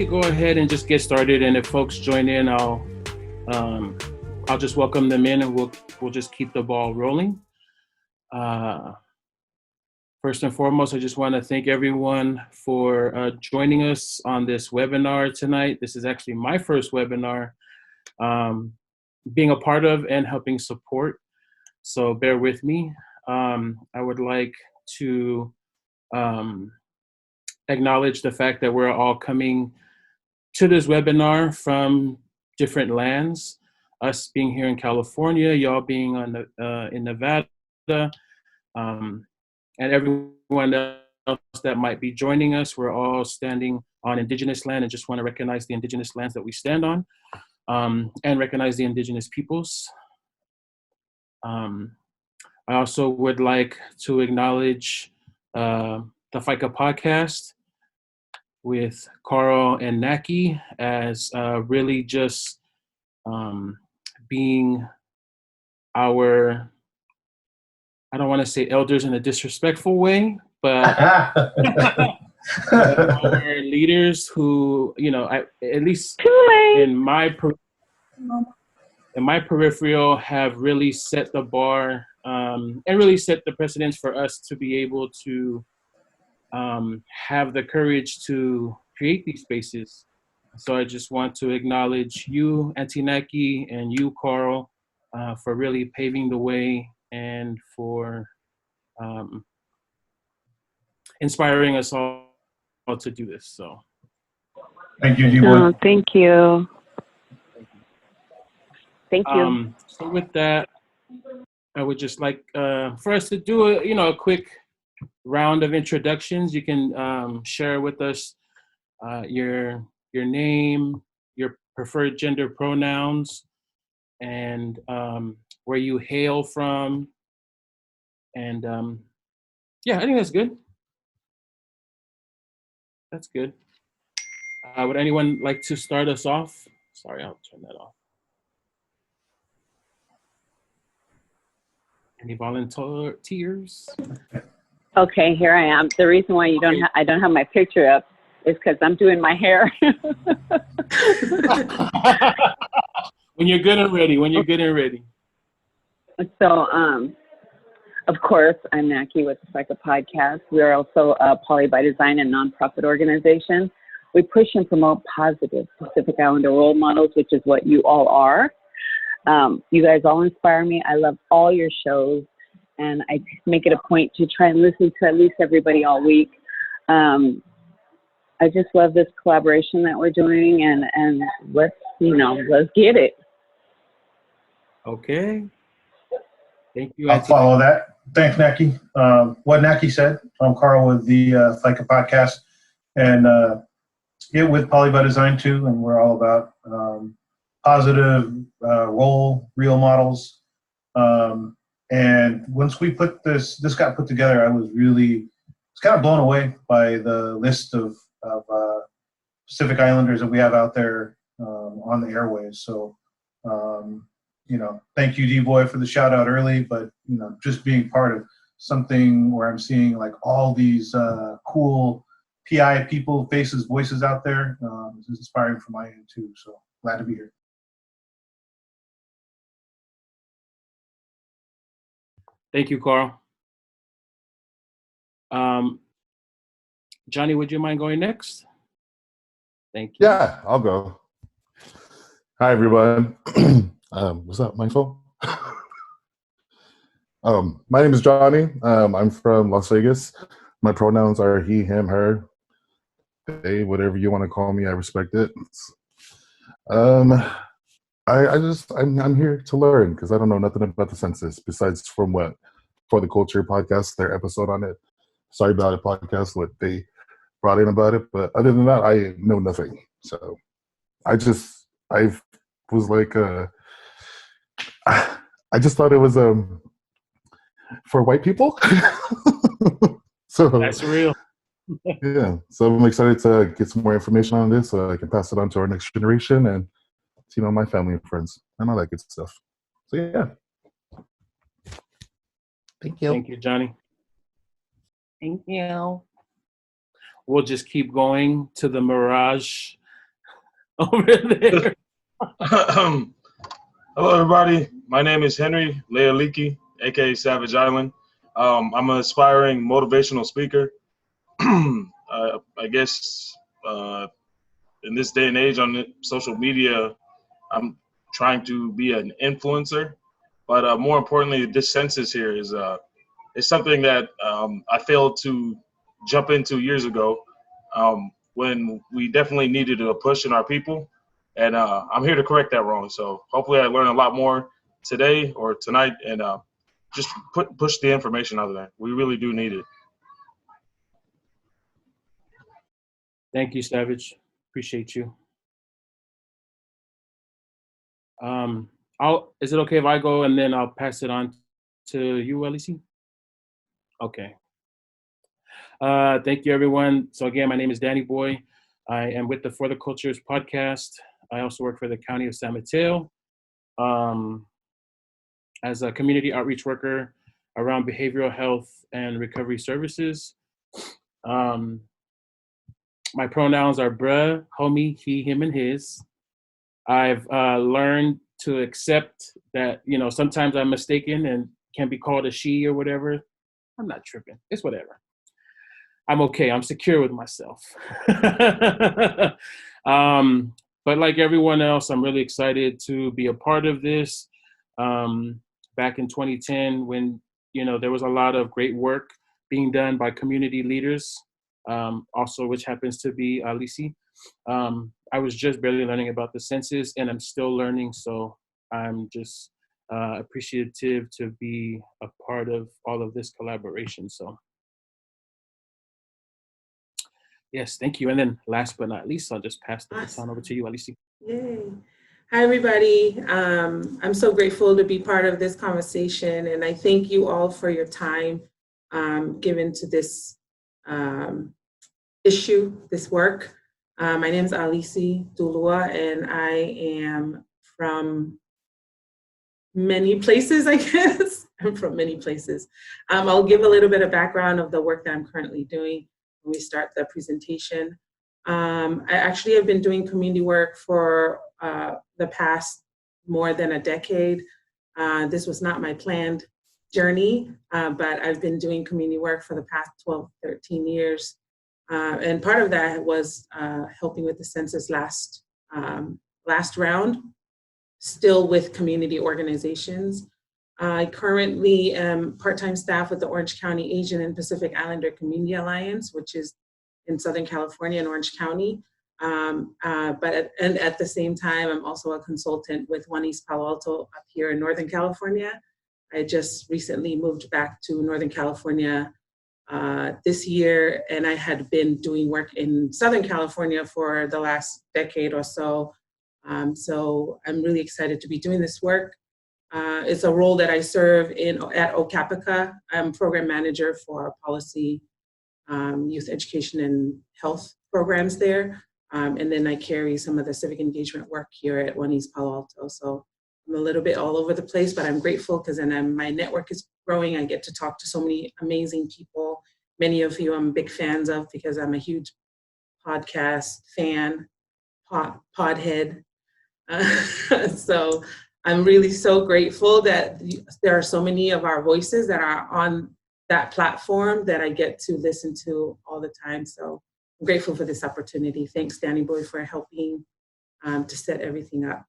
go ahead and just get started, and if folks join in, I'll just welcome them in, and we'll just keep the ball rolling. First and foremost, I just want to thank everyone for joining us on this webinar tonight. This is actually my first webinar being a part of and helping support, so bear with me. I would like to acknowledge the fact that we're all coming to this webinar from different lands, us being here in California, y'all being in Nevada, and everyone else that might be joining us. We're all standing on Indigenous land and just want to recognize the Indigenous lands that we stand on, and recognize the Indigenous peoples. I also would like to acknowledge the FICA podcast with Carl and Naki as really just being our, I don't want to say elders in a disrespectful way, but our leaders who, at least in my peripheral have really set the bar and really set the precedence for us to be able to have the courage to create these spaces. So I just want to acknowledge you, Auntie Naki, and you, Carl, for really paving the way and for inspiring us all to do this. So thank you, D-Boy. Thank you. Thank you. So with that, I would just like for us to do a quick round of introductions. You can share with us your name, your preferred gender pronouns, and where you hail from. And yeah, I think that's good. That's good. Would anyone like to start us off? Sorry, I'll turn that off. Any volunteers? Okay, here I am. The reason why I don't have my picture up is because I'm doing my hair. When you're good and ready. So, of course, I'm Naki with the FICA podcast. We are also a Poly by Design and nonprofit organization. We push and promote positive Pacific Islander role models, which is what you all are. You guys all inspire me. I love all your shows, and I make it a point to try and listen to at least everybody all week. I just love this collaboration that we're doing, and let's get it. Okay. Thank you. I'll follow that. Thanks, Naki. What Naki said, I'm Carl with the FICA podcast, and with Poly by Design too, and we're all about positive real models. And once we put this got put together, I was kind of blown away by the list of Pacific Islanders that we have out there on the airwaves. So, thank you, D-Boy, for the shout out early, but, just being part of something where I'm seeing like all these cool PI people, faces, voices out there is inspiring from my end too. So glad to be here. Thank you, Carl. Johnny, would you mind going next? Thank you. Yeah, I'll go. Hi, everyone. What's up, my phone? My name is Johnny. I'm from Las Vegas. My pronouns are he, him, her, they, whatever you want to call me. I respect it. I'm here to learn because I don't know nothing about the census besides from what For the Culture podcast, their episode on it. Sorry About It podcast, what they brought in about it. But other than that, I know nothing. So I was like, I just thought it was for white people. So that's real. Yeah, so I'm excited to get some more information on this so I can pass it on to our next generation and my family and friends and all that good stuff. So yeah. Thank you. Thank you, Johnny. Thank you. We'll just keep going to the mirage over there. Hello, everybody. My name is Henry Lealiki, aka Savage Island. I'm an aspiring motivational speaker. I guess in this day and age on social media, I'm trying to be an influencer. But more importantly, this census here is something that I failed to jump into years ago when we definitely needed a push in our people. And I'm here to correct that wrong. So hopefully I learn a lot more today or tonight and just push the information out there. We really do need it. Thank you, Savage. Appreciate you. Is it okay if I go and then I'll pass it on to you, Alisi? Okay. Thank you, everyone. So again, my name is Danny Boy. I am with the For the Qultures podcast. I also work for the County of San Mateo as a community outreach worker around behavioral health and recovery services. My pronouns are bruh, homie, he, him, and his. I've learned to accept that, sometimes I'm mistaken and can be called a she or whatever. I'm not tripping. It's whatever. I'm okay. I'm secure with myself. But like everyone else, I'm really excited to be a part of this. Back in 2010, when, there was a lot of great work being done by community leaders, also, which happens to be Alisi. I was just barely learning about the census and I'm still learning. So I'm just appreciative to be a part of all of this collaboration. So yes, thank you. And then last but not least, I'll just pass the baton over to you, Alisi. Yay. Hi, everybody. I'm so grateful to be part of this conversation, and I thank you all for your time given to this issue, this work. My name is Alisi Tulua, and I am from many places, I guess. I'm from many places. I'll give a little bit of background of the work that I'm currently doing when we start the presentation. I actually have been doing community work for the past more than a decade. This was not my planned journey, but I've been doing community work for the past 12, 13 years. And part of that was helping with the census last round, still with community organizations. I currently am part-time staff with the Orange County Asian and Pacific Islander Community Alliance, which is in Southern California in Orange County. But at the same time, I'm also a consultant with One East Palo Alto up here in Northern California. I just recently moved back to Northern California this year, and I had been doing work in Southern California for the last decade or so. So I'm really excited to be doing this work. It's a role that I serve at OCAPICA. I'm program manager for policy, youth education and health programs there. And then I carry some of the civic engagement work here at One East Palo Alto. So I'm a little bit all over the place, but I'm grateful because then my network is growing. I get to talk to so many amazing people. Many of you I'm big fans of because I'm a huge podcast fan, podhead. So I'm really so grateful that there are so many of our voices that are on that platform that I get to listen to all the time. So I'm grateful for this opportunity. Thanks, Danny Boy, for helping to set everything up.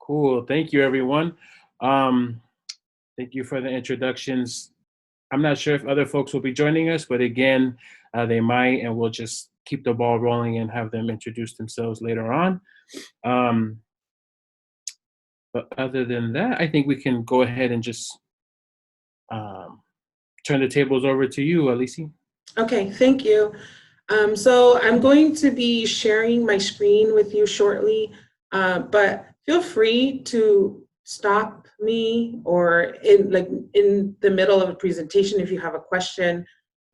Cool. Thank you, everyone. Thank you for the introductions. I'm not sure if other folks will be joining us, but again, they might, and we'll just keep the ball rolling and have them introduce themselves later on. But other than that, I think we can go ahead and just turn the tables over to you, Alisi. Okay, thank you. So I'm going to be sharing my screen with you shortly, but feel free to stop me or in the middle of a presentation if you have a question.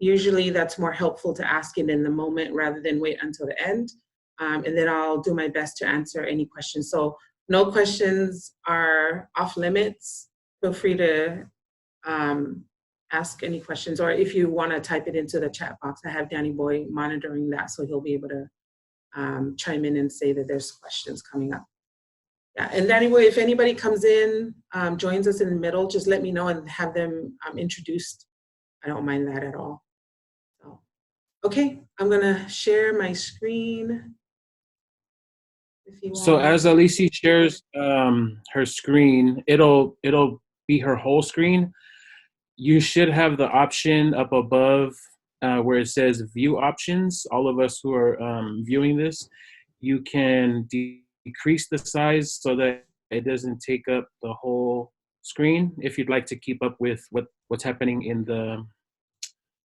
Usually that's more helpful to ask it in the moment rather than wait until the end. And then I'll do my best to answer any questions. So no questions are off limits. Feel free to ask any questions, or if you want to type it into the chat box, I have Danny Boy monitoring that, so he'll be able to chime in and say that there's questions coming up. Yeah, and Danny Boy, if anybody comes in, joins us in the middle, just let me know and have them introduced. I don't mind that at all. So, okay, I'm gonna share my screen. If you want. So as Alisi shares her screen, it'll be her whole screen. You should have the option up above where it says view options. All of us who are viewing this, you can decrease the size so that it doesn't take up the whole screen if you'd like to keep up with what's happening in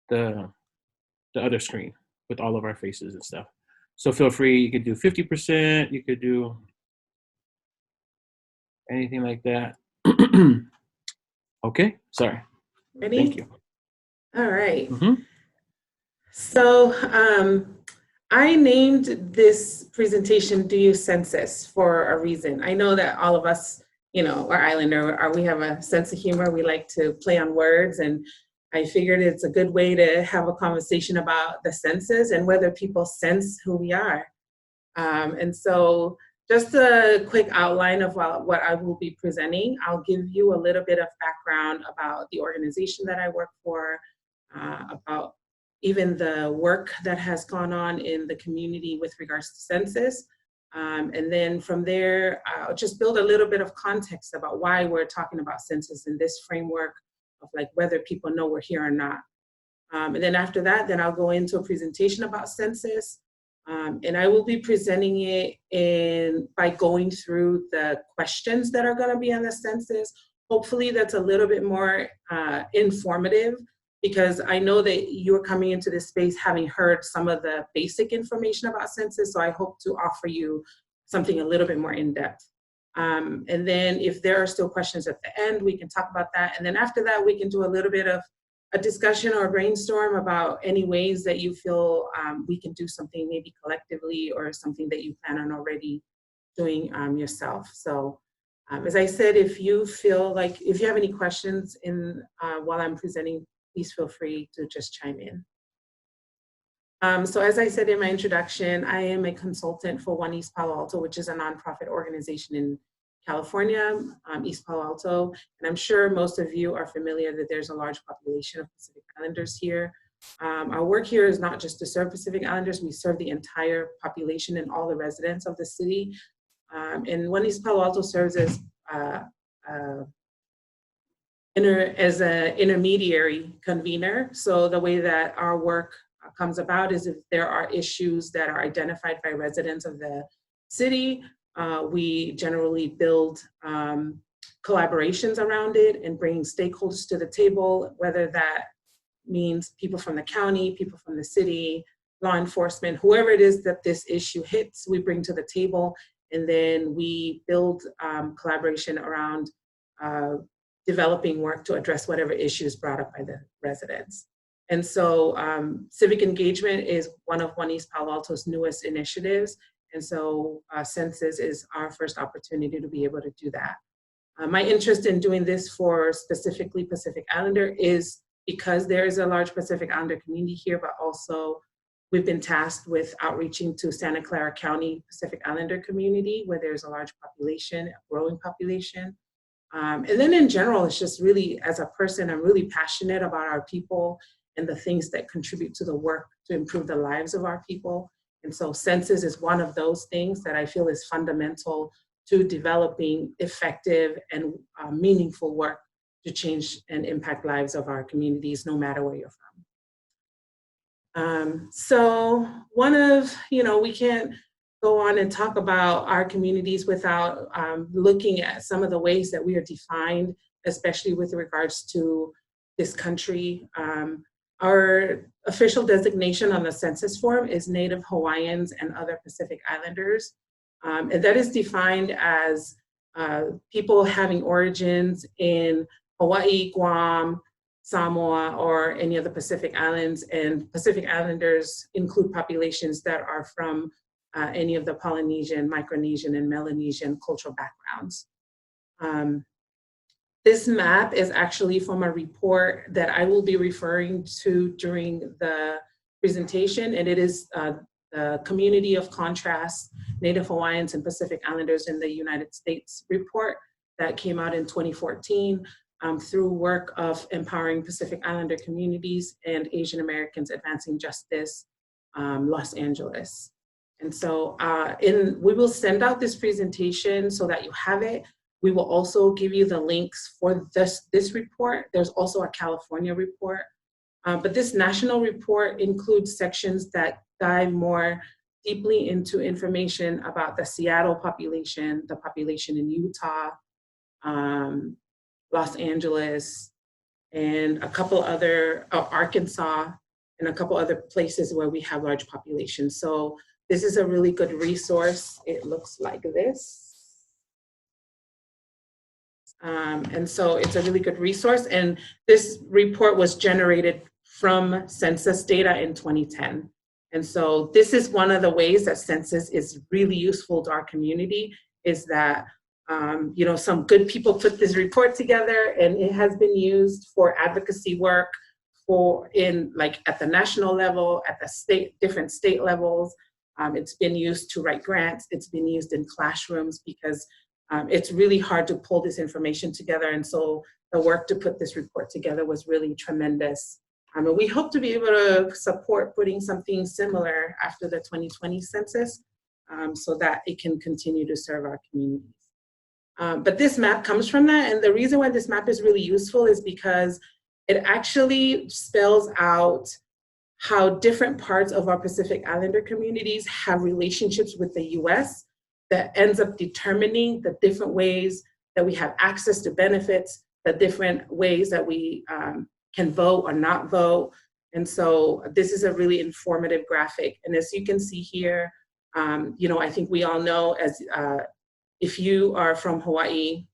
the other screen with all of our faces and stuff. So feel free, you could do 50%, you could do anything like that. Okay, sorry. Ready? Thank you. All right. Mm-hmm. So I named this presentation "Do You Census" for a reason. I know that all of us, are Islander, we have a sense of humor. We like to play on words, and I figured it's a good way to have a conversation about the census and whether people sense who we are. And so just a quick outline of what I will be presenting. I'll give you a little bit of background about the organization that I work for, about even the work that has gone on in the community with regards to census. And then from there, I'll just build a little bit of context about why we're talking about census in this framework of like whether people know we're here or not. And then after that, then I'll go into a presentation about census. And I will be presenting it by going through the questions that are gonna be on the census. Hopefully that's a little bit more informative, because I know that you're coming into this space having heard some of the basic information about census, so I hope to offer you something a little bit more in-depth. And then if there are still questions at the end, we can talk about that. And then after that, we can do a little bit of a discussion or a brainstorm about any ways that you feel we can do something maybe collectively, or something that you plan on already doing yourself. So as I said, if you have any questions while I'm presenting, please feel free to just chime in. So as I said in my introduction, I am a consultant for One East Palo Alto, which is a nonprofit organization in California, East Palo Alto. And I'm sure most of you are familiar that there's a large population of Pacific Islanders here. Our work here is not just to serve Pacific Islanders, we serve the entire population and all the residents of the city. And One East Palo Alto serves as an intermediary convener. So the way that our work comes about is if there are issues that are identified by residents of the city, we generally build collaborations around it and bring stakeholders to the table, whether that means people from the county, people from the city, law enforcement, whoever it is that this issue hits, we bring to the table, and then we build collaboration around developing work to address whatever issues brought up by the residents. And so civic engagement is one of One East Palo Alto's newest initiatives. And so Census is our first opportunity to be able to do that. My interest in doing this for specifically Pacific Islander is because there is a large Pacific Islander community here, but also we've been tasked with outreaching to Santa Clara County Pacific Islander community, where there's a large population, a growing population. And then in general, it's just really, as a person, I'm really passionate about our people and the things that contribute to the work to improve the lives of our people. And so Census is one of those things that I feel is fundamental to developing effective and meaningful work to change and impact lives of our communities, no matter where you're from. So we can't go on and talk about our communities without looking at some of the ways that we are defined, especially with regards to this country. Our official designation on the census form is Native Hawaiians and other Pacific Islanders. And that is defined as people having origins in Hawaii, Guam, Samoa, or any of the Pacific Islands. And Pacific Islanders include populations that are from any of the Polynesian, Micronesian, and Melanesian cultural backgrounds. This map is actually from a report that I will be referring to during the presentation, and it is the Community of Contrast, Native Hawaiians and Pacific Islanders in the United States report that came out in 2014 through work of Empowering Pacific Islander Communities and Asian Americans Advancing Justice, Los Angeles. And so we will send out this presentation so that you have it. We will also give you the links for this report. There's also a California report. But this national report includes sections that dive more deeply into information about the Seattle population, the population in Utah, Los Angeles, and a couple other, Arkansas, and a couple other places where we have large populations. So this is a really good resource. It looks like this. And so it's a really good resource. And this report was generated from census data in 2010. And so this is one of the ways that census is really useful to our community, is that some good people put this report together, and it has been used for advocacy work at the national level, at the different state levels. It's been used to write grants. It's been used in classrooms because it's really hard to pull this information together. And so the work to put this report together was really tremendous. And we hope to be able to support putting something similar after the 2020 census so that it can continue to serve our communities. But this map comes from that. And the reason why this map is really useful is because it actually spells out how different parts of our Pacific Islander communities have relationships with the US that ends up determining the different ways that we have access to benefits, the different ways that we can vote or not vote. And so this is a really informative graphic. And as you can see here, I think we all know, as if you are from Hawaii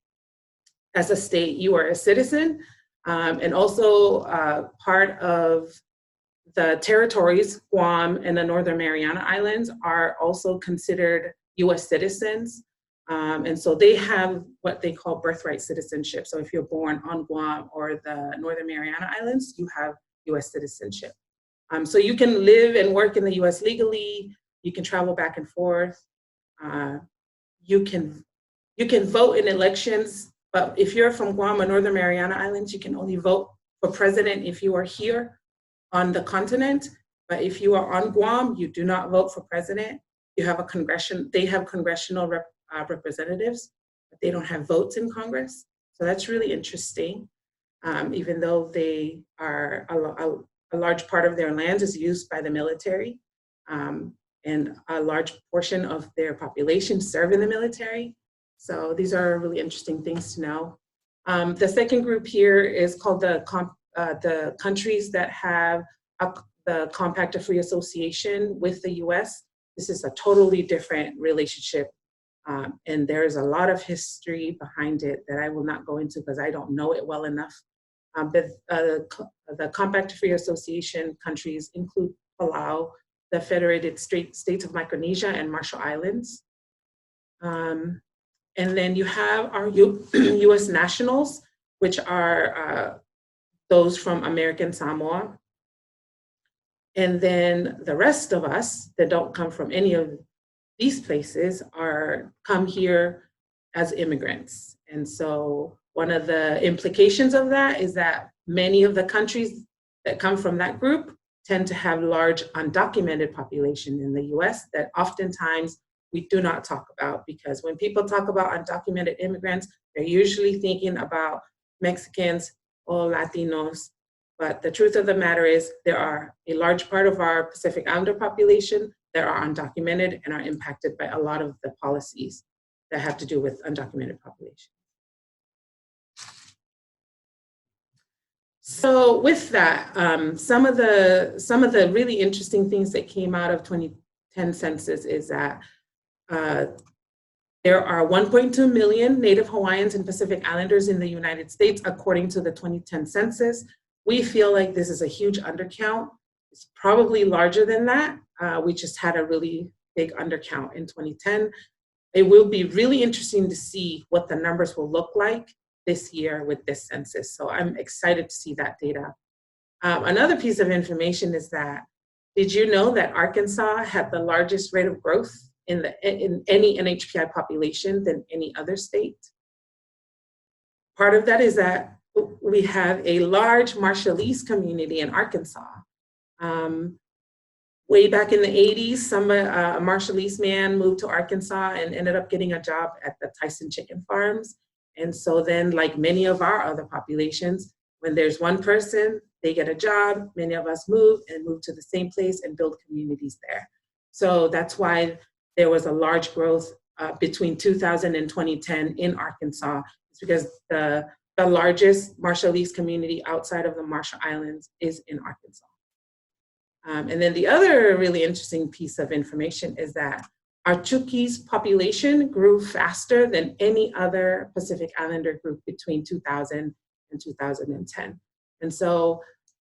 as a state, you are a citizen. And also part of the territories, Guam and the Northern Mariana Islands, are also considered US citizens. And so they have what they call birthright citizenship. So if you're born on Guam or the Northern Mariana Islands, you have US citizenship. So you can live and work in the US legally, you can travel back and forth, you can vote in elections, but if you're from Guam or Northern Mariana Islands, you can only vote for president if you are here on the continent. But if you are on Guam, you do not vote for president. You have they have congressional representatives, but they don't have votes in Congress. So that's really interesting. Even though they are a large part of their lands is used by the military, and a large portion of their population serve in the military. So these are really interesting things to know. The second group here is called the countries that have the Compact of Free Association with the US. This is a totally different relationship. And there's a lot of history behind it that I will not go into because I don't know it well enough. But the Compact of Free Association countries include Palau, the Federated States of Micronesia, and Marshall Islands. And then you have our US nationals, which are those from American Samoa. And then the rest of us that don't come from any of these places come here as immigrants. And so one of the implications of that is that many of the countries that come from that group tend to have large undocumented population in the US that oftentimes we do not talk about, because when people talk about undocumented immigrants, they're usually thinking about Mexicans or Latinos. But the truth of the matter is there are a large part of our Pacific Islander population that are undocumented and are impacted by a lot of the policies that have to do with undocumented population. So with that, some of the really interesting things that came out of 2010 census is that there are 1.2 million Native Hawaiians and Pacific Islanders in the United States, according to the 2010 census. We feel like this is a huge undercount. It's probably larger than that. We just had a really big undercount in 2010. It will be really interesting to see what the numbers will look like this year with this census. So I'm excited to see that data. Another piece of information is that, did you know that Arkansas had the largest rate of growth in any NHPI population than any other state? Part of that is that we have a large Marshallese community in Arkansas. Way back in the 80s, a Marshallese man moved to Arkansas and ended up getting a job at the Tyson chicken farms. And so then, like many of our other populations, when there's one person, they get a job, many of us move to the same place and build communities there. So that's why there was a large growth between 2000 and 2010 in Arkansas. It's because the largest Marshallese community outside of the Marshall Islands is in Arkansas. And then the other really interesting piece of information is that our Chuukese population grew faster than any other Pacific Islander group between 2000 and 2010. And so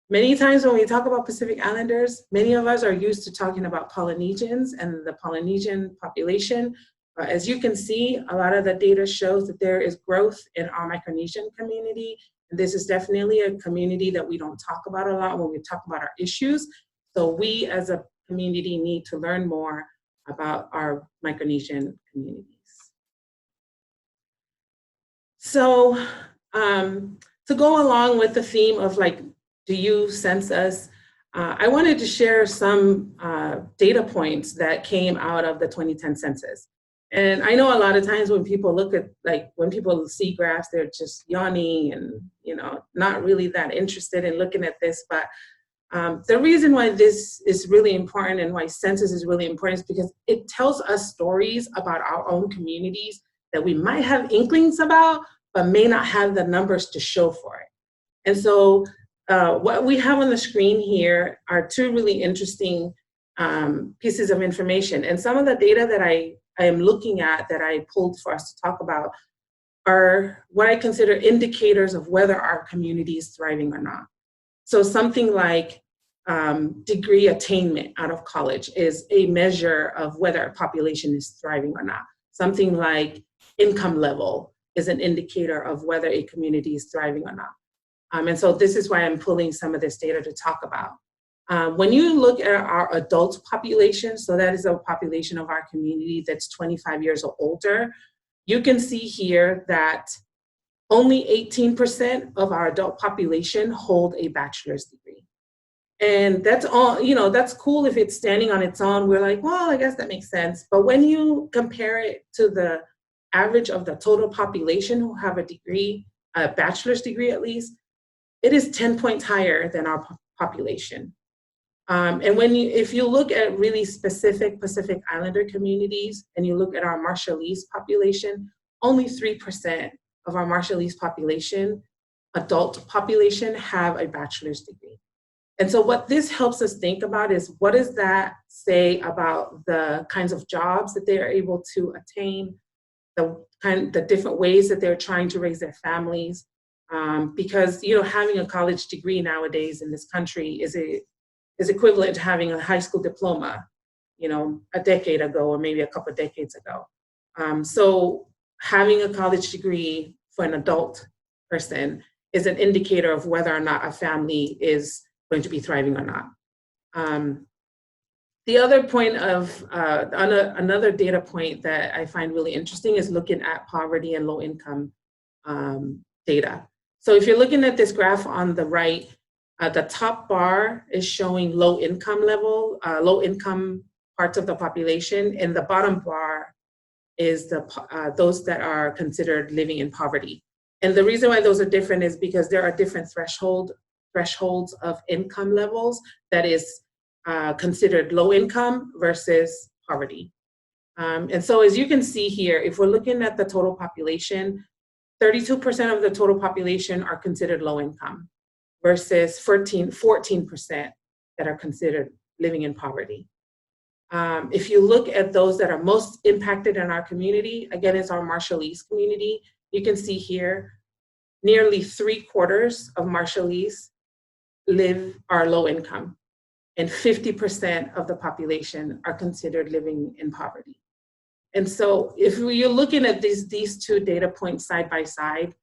many times when we talk about Pacific Islanders, many of us are used to talking about Polynesians and the Polynesian population. As you can see, a lot of the data shows that there is growth in our Micronesian community. And this is definitely a community that we don't talk about a lot when we talk about our issues. So we as a community need to learn more about our Micronesian communities. So to go along with the theme of like, do you sense us? I wanted to share some data points that came out of the 2010 census. And I know a lot of times when people look at, when people see graphs, they're just yawning and, not really that interested in looking at this. But the reason why this is really important and why census is really important is because it tells us stories about our own communities that we might have inklings about, but may not have the numbers to show for it. And so what we have on the screen here are two really interesting pieces of information. And some of the data that I am looking at that I pulled for us to talk about are what I consider indicators of whether our community is thriving or not. So something like degree attainment out of college is a measure of whether a population is thriving or not. Something like income level is an indicator of whether a community is thriving or not. And so this is why I'm pulling some of this data to talk about. When you look at our adult population, so that is a population of our community that's 25 years or older, you can see here that only 18% of our adult population hold a bachelor's degree. And that's all, that's cool if it's standing on its own. We're like, well, I guess that makes sense. But when you compare it to the average of the total population who have a degree, a bachelor's degree at least, it is 10 points higher than our population. And if you look at really specific Pacific Islander communities and you look at our Marshallese population, only 3% of our Marshallese population, adult population, have a bachelor's degree. And so what this helps us think about is, what does that say about the kinds of jobs that they are able to attain, the different ways that they're trying to raise their families? Because having a college degree nowadays in this country is equivalent to having a high school diploma, a decade ago or maybe a couple of decades ago. So having a college degree for an adult person is an indicator of whether or not a family is going to be thriving or not. The other point of another data point that I find really interesting is looking at poverty and low income data. So if you're looking at this graph on the right, the top bar is showing low income parts of the population, and the bottom bar is those that are considered living in poverty. And the reason why those are different is because there are different thresholds of income levels that is considered low income versus poverty. And so as you can see here, if we're looking at the total population, 32% of the total population are considered low income versus 14% that are considered living in poverty. If you look at those that are most impacted in our community, again, it's our Marshallese community. You can see here, nearly 3/4 of Marshallese are low income, and 50% of the population are considered living in poverty. And so if you're looking at these two data points side by side,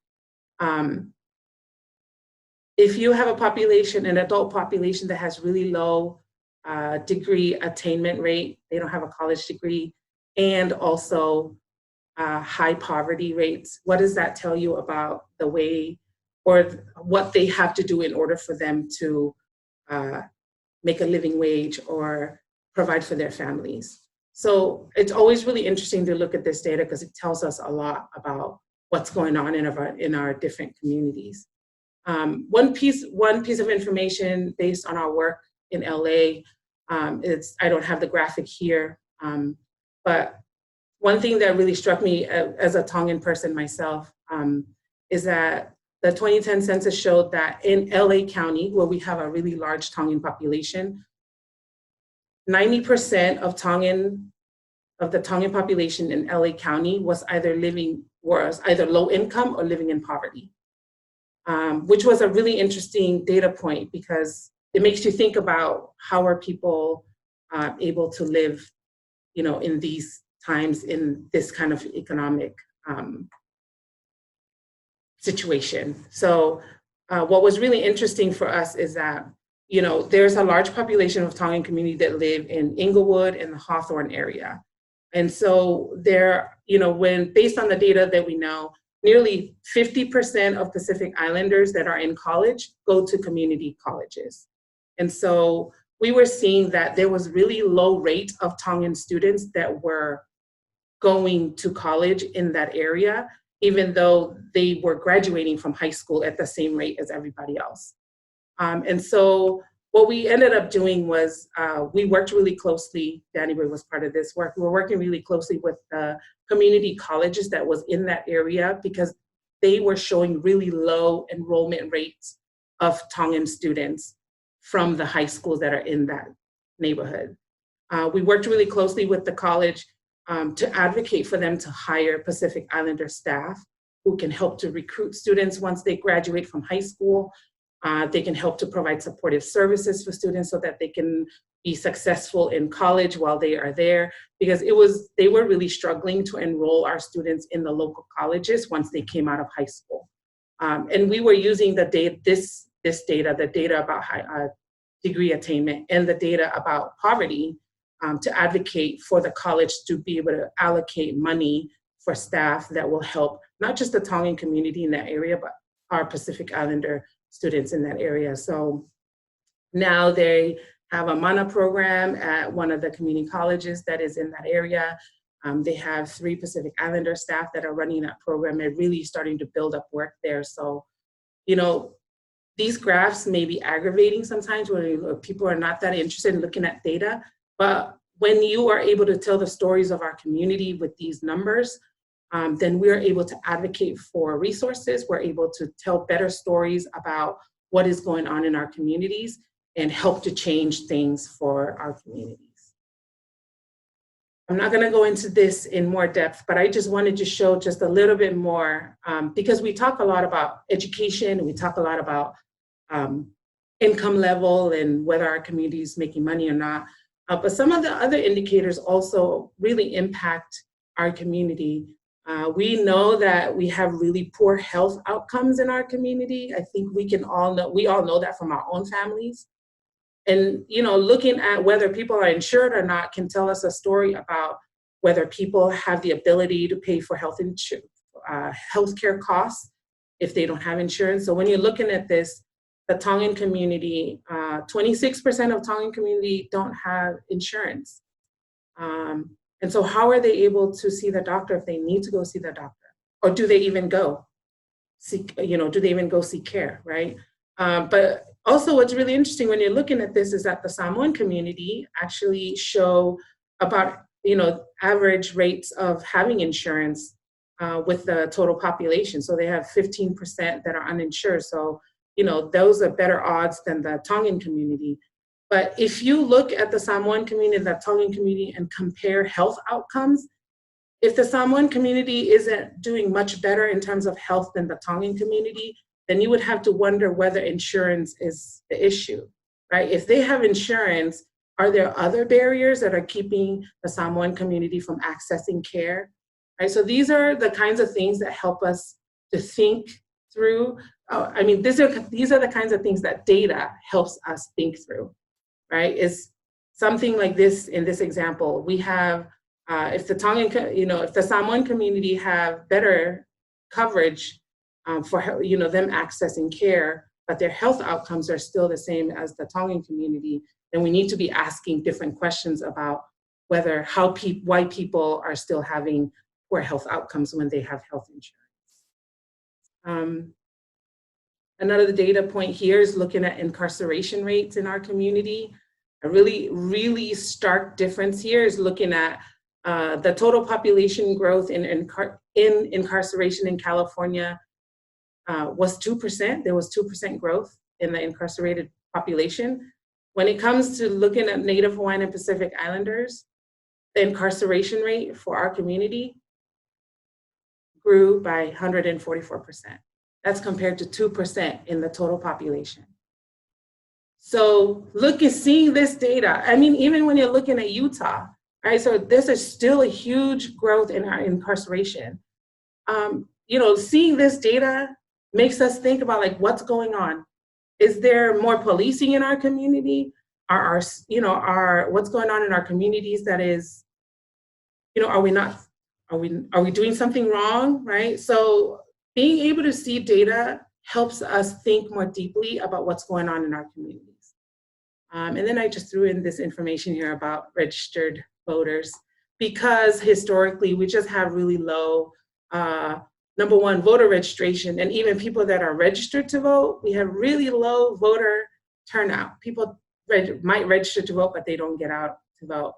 If you have a population, an adult population that has really low degree attainment rate, they don't have a college degree, and also high poverty rates, what does that tell you about the way or what they have to do in order for them to make a living wage or provide for their families? So it's always really interesting to look at this data because it tells us a lot about what's going on in our different communities. One piece of information based on our work in LA, I don't have the graphic here, but one thing that really struck me as a Tongan person myself is that the 2010 census showed that in LA County, where we have a really large Tongan population, 90% of the Tongan population in LA County was either low income or living in poverty, which was a really interesting data point because it makes you think about how are people able to live, in these times in this kind of economic situation. So what was really interesting for us is that, there's a large population of Tongan community that live in Inglewood and the Hawthorne area. And so when based on the data that we know, nearly 50% of Pacific Islanders that are in college go to community colleges. And so we were seeing that there was really low rate of Tongan students that were going to college in that area, even though they were graduating from high school at the same rate as everybody else. And so what we ended up doing was we worked really closely, Danny Boy was part of this work, we were working really closely with the community colleges that was in that area because they were showing really low enrollment rates of Tongan students from the high schools that are in that neighborhood. We worked really closely with the college to advocate for them to hire Pacific Islander staff who can help to recruit students once they graduate from high school. They can help to provide supportive services for students so that they can be successful in college while they are there, because they were really struggling to enroll our students in the local colleges once they came out of high school. And we were using the data, the data about degree attainment and the data about poverty to advocate for the college to be able to allocate money for staff that will help not just the Tongan community in that area, but our Pacific Islander students in that area. So now they have a MANA program at one of the community colleges that is in that area. They have 3 Pacific Islander staff that are running that program and really starting to build up work there. So, these graphs may be aggravating sometimes when people are not that interested in looking at data, but when you are able to tell the stories of our community with these numbers, then we're able to advocate for resources. We're able to tell better stories about what is going on in our communities and help to change things for our communities. I'm not going to go into this in more depth, but I just wanted to show just a little bit more because we talk a lot about education and we talk a lot about income level and whether our community is making money or not. But some of the other indicators also really impact our community. We know that we have really poor health outcomes in our community. I think we all know that from our own families. And looking at whether people are insured or not can tell us a story about whether people have the ability to pay for healthcare costs if they don't have insurance. So when you're looking at this, the Tongan community, 26% of Tongan community don't have insurance. And so how are they able to see the doctor if they need to go see the doctor? Or do they even go seek care, right? But also what's really interesting when you're looking at this is that the Samoan community actually show about, average rates of having insurance with the total population. So they have 15% that are uninsured. So, those are better odds than the Tongan community. But if you look at the Samoan community, the Tongan community, and compare health outcomes, if the Samoan community isn't doing much better in terms of health than the Tongan community, then you would have to wonder whether insurance is the issue, right? If they have insurance, are there other barriers that are keeping the Samoan community from accessing care, right? So these are the kinds of things that help us to think through. I mean, these are the kinds of things that data helps us think through, right? Is something like this in this example, we have, if the Tongan, if the Samoan community have better coverage for, them accessing care, but their health outcomes are still the same as the Tongan community, then we need to be asking different questions about whether, why people are still having poor health outcomes when they have health insurance. Another data point here is looking at incarceration rates in our community. A really, really stark difference here is looking at the total population growth in incarceration in California was 2%. There was 2% growth in the incarcerated population. When it comes to looking at Native Hawaiian and Pacific Islanders, the incarceration rate for our community grew by 144%. That's compared to 2% in the total population. So seeing this data, I mean, even when you're looking at Utah, right? So this is still a huge growth in our incarceration. Seeing this data makes us think about like, what's going on? Is there more policing in our community? What's going on in our communities that is, are we doing something wrong, right? So being able to see data helps us think more deeply about what's going on in our communities. And then I just threw in this information here about registered voters, because historically we just have really low, number one, voter registration, and even people that are registered to vote, we have really low voter turnout. People might register to vote, but they don't get out to vote.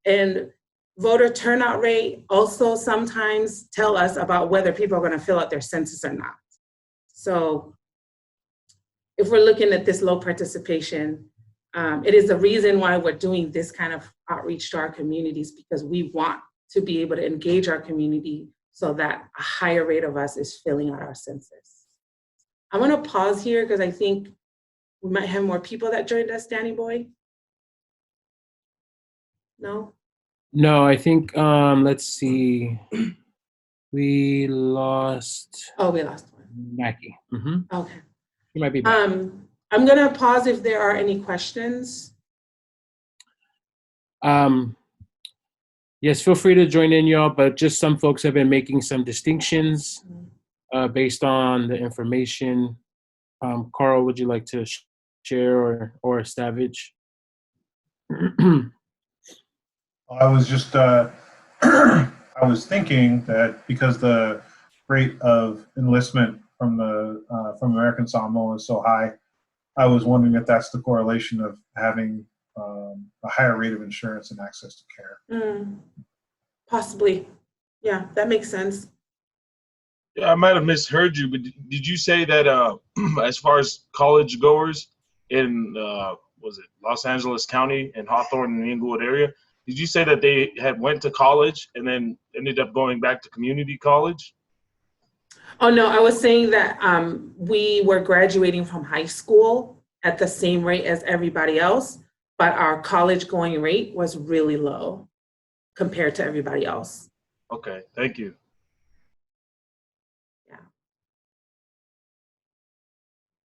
And voter turnout rate also sometimes tell us about whether people are going to fill out their census or not. So if we're looking at this low participation, it is the reason why we're doing this kind of outreach to our communities, because we want to be able to engage our community so that a higher rate of us is filling out our census. I want to pause here because I think we might have more people that joined us. Danny Boy? No? No, I think, let's see. We lost. Oh, we lost one. Mackie. Mm-hmm. Okay. He might be back. I'm going to pause if there are any questions. Yes, feel free to join in, y'all, but just some folks have been making some distinctions based on the information. Carl, would you like to share or Savage? I was just, I was thinking that because the rate of enlistment from American Samoa is so high, I was wondering if that's the correlation of having a higher rate of insurance and access to care. Possibly. Yeah, that makes sense. Yeah, I might have misheard you, but did you say that as far as college goers in, was it Los Angeles County and Hawthorne and Inglewood area, did you say that they had went to college and then ended up going back to community college? Oh, no, I was saying that we were graduating from high school at the same rate as everybody else, but our college going rate was really low compared to everybody else. Okay, thank you. Yeah.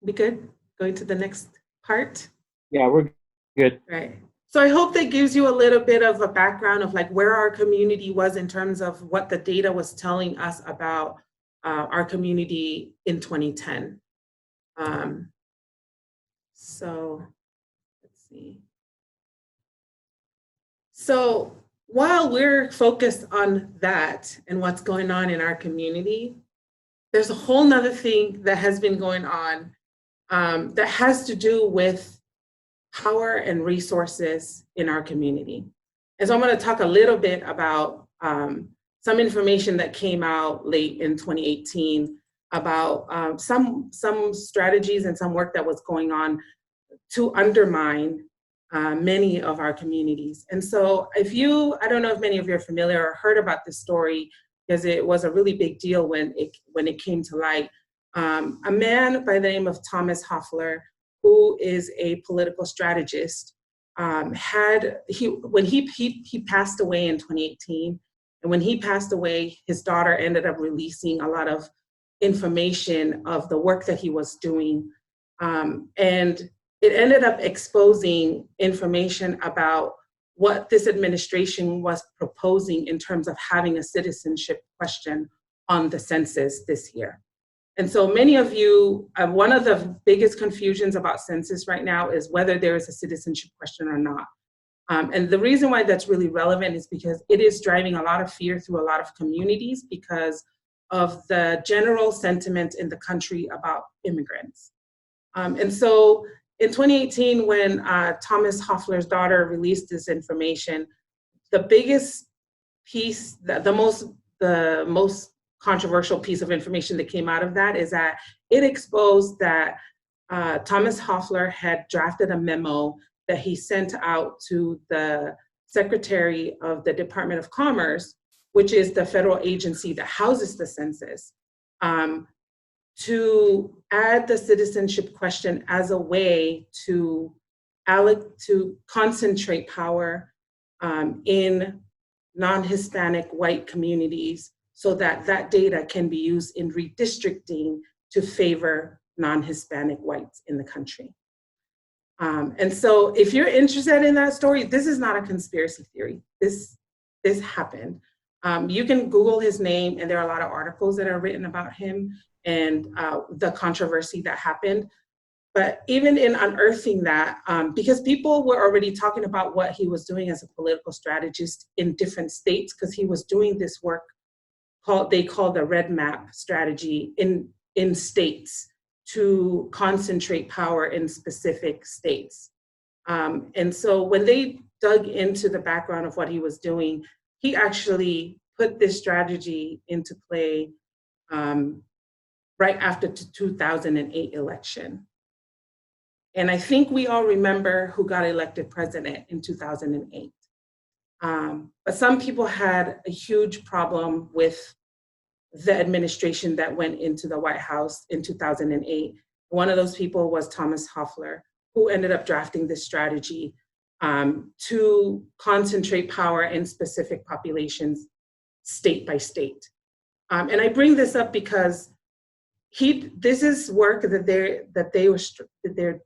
We good? Going to the next part? Yeah, we're good. Right. So I hope that gives you a little bit of a background of like where our community was in terms of what the data was telling us about our community in 2010. So let's see. So while we're focused on that and what's going on in our community, there's a whole nother thing that has been going on that has to do with power and resources in our community. And so I'm going to talk a little bit about some information that came out late in 2018 about some strategies and some work that was going on to undermine many of our communities. And so I don't know if many of you are familiar or heard about this story, because it was a really big deal when it came to light. A man by the name of Thomas Hoffler, who is a political strategist, when he passed away in 2018, and when he passed away, his daughter ended up releasing a lot of information of the work that he was doing. And it ended up exposing information about what this administration was proposing in terms of having a citizenship question on the census this year. And so many of you, one of the biggest confusions about census right now is whether there is a citizenship question or not. And the reason why that's really relevant is because it is driving a lot of fear through a lot of communities because of the general sentiment in the country about immigrants. And so in 2018, when Thomas Hoffler's daughter released this information, the biggest piece, the most controversial piece of information that came out of that is that it exposed that Thomas Hoffler had drafted a memo that he sent out to the Secretary of the Department of Commerce, which is the federal agency that houses the census, to add the citizenship question as a way to concentrate power in non-Hispanic white communities so that that data can be used in redistricting to favor non-Hispanic whites in the country. And so if you're interested in that story, this is not a conspiracy theory. This happened. You can Google his name, and there are a lot of articles that are written about him and the controversy that happened. But even in unearthing that, because people were already talking about what he was doing as a political strategist in different states, because he was doing this work they call the red map strategy in states to concentrate power in specific states. And so when they dug into the background of what he was doing, he actually put this strategy into play right after the 2008 election. And I think we all remember who got elected president in 2008. But some people had a huge problem with the administration that went into the White House in 2008. One of those people was Thomas Hoffler, who ended up drafting this strategy to concentrate power in specific populations, state by state. And I bring this up because this is work that they're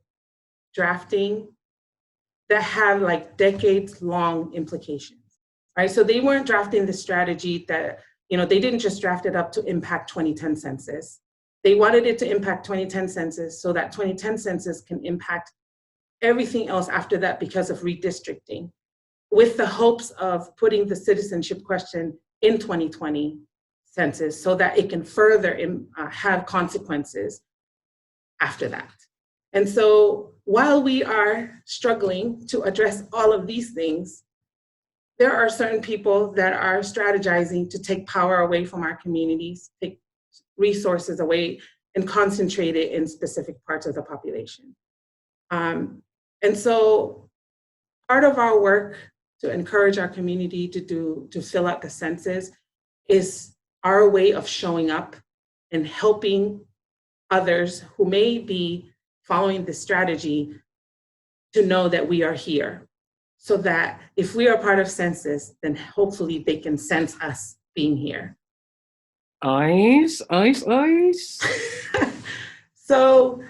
drafting that have like decades-long implications, right? So they weren't drafting the strategy that, they didn't just draft it up to impact 2010 census. They wanted it to impact 2010 census so that 2010 census can impact everything else after that because of redistricting, with the hopes of putting the citizenship question in 2020 census so that it can further have consequences after that. And so while we are struggling to address all of these things, there are certain people that are strategizing to take power away from our communities, take resources away and concentrate it in specific parts of the population. And so part of our work to encourage our community to fill out the census is our way of showing up and helping others who may be following this strategy to know that we are here, so that if we are part of census, then hopefully they can sense us being here. Ice. So,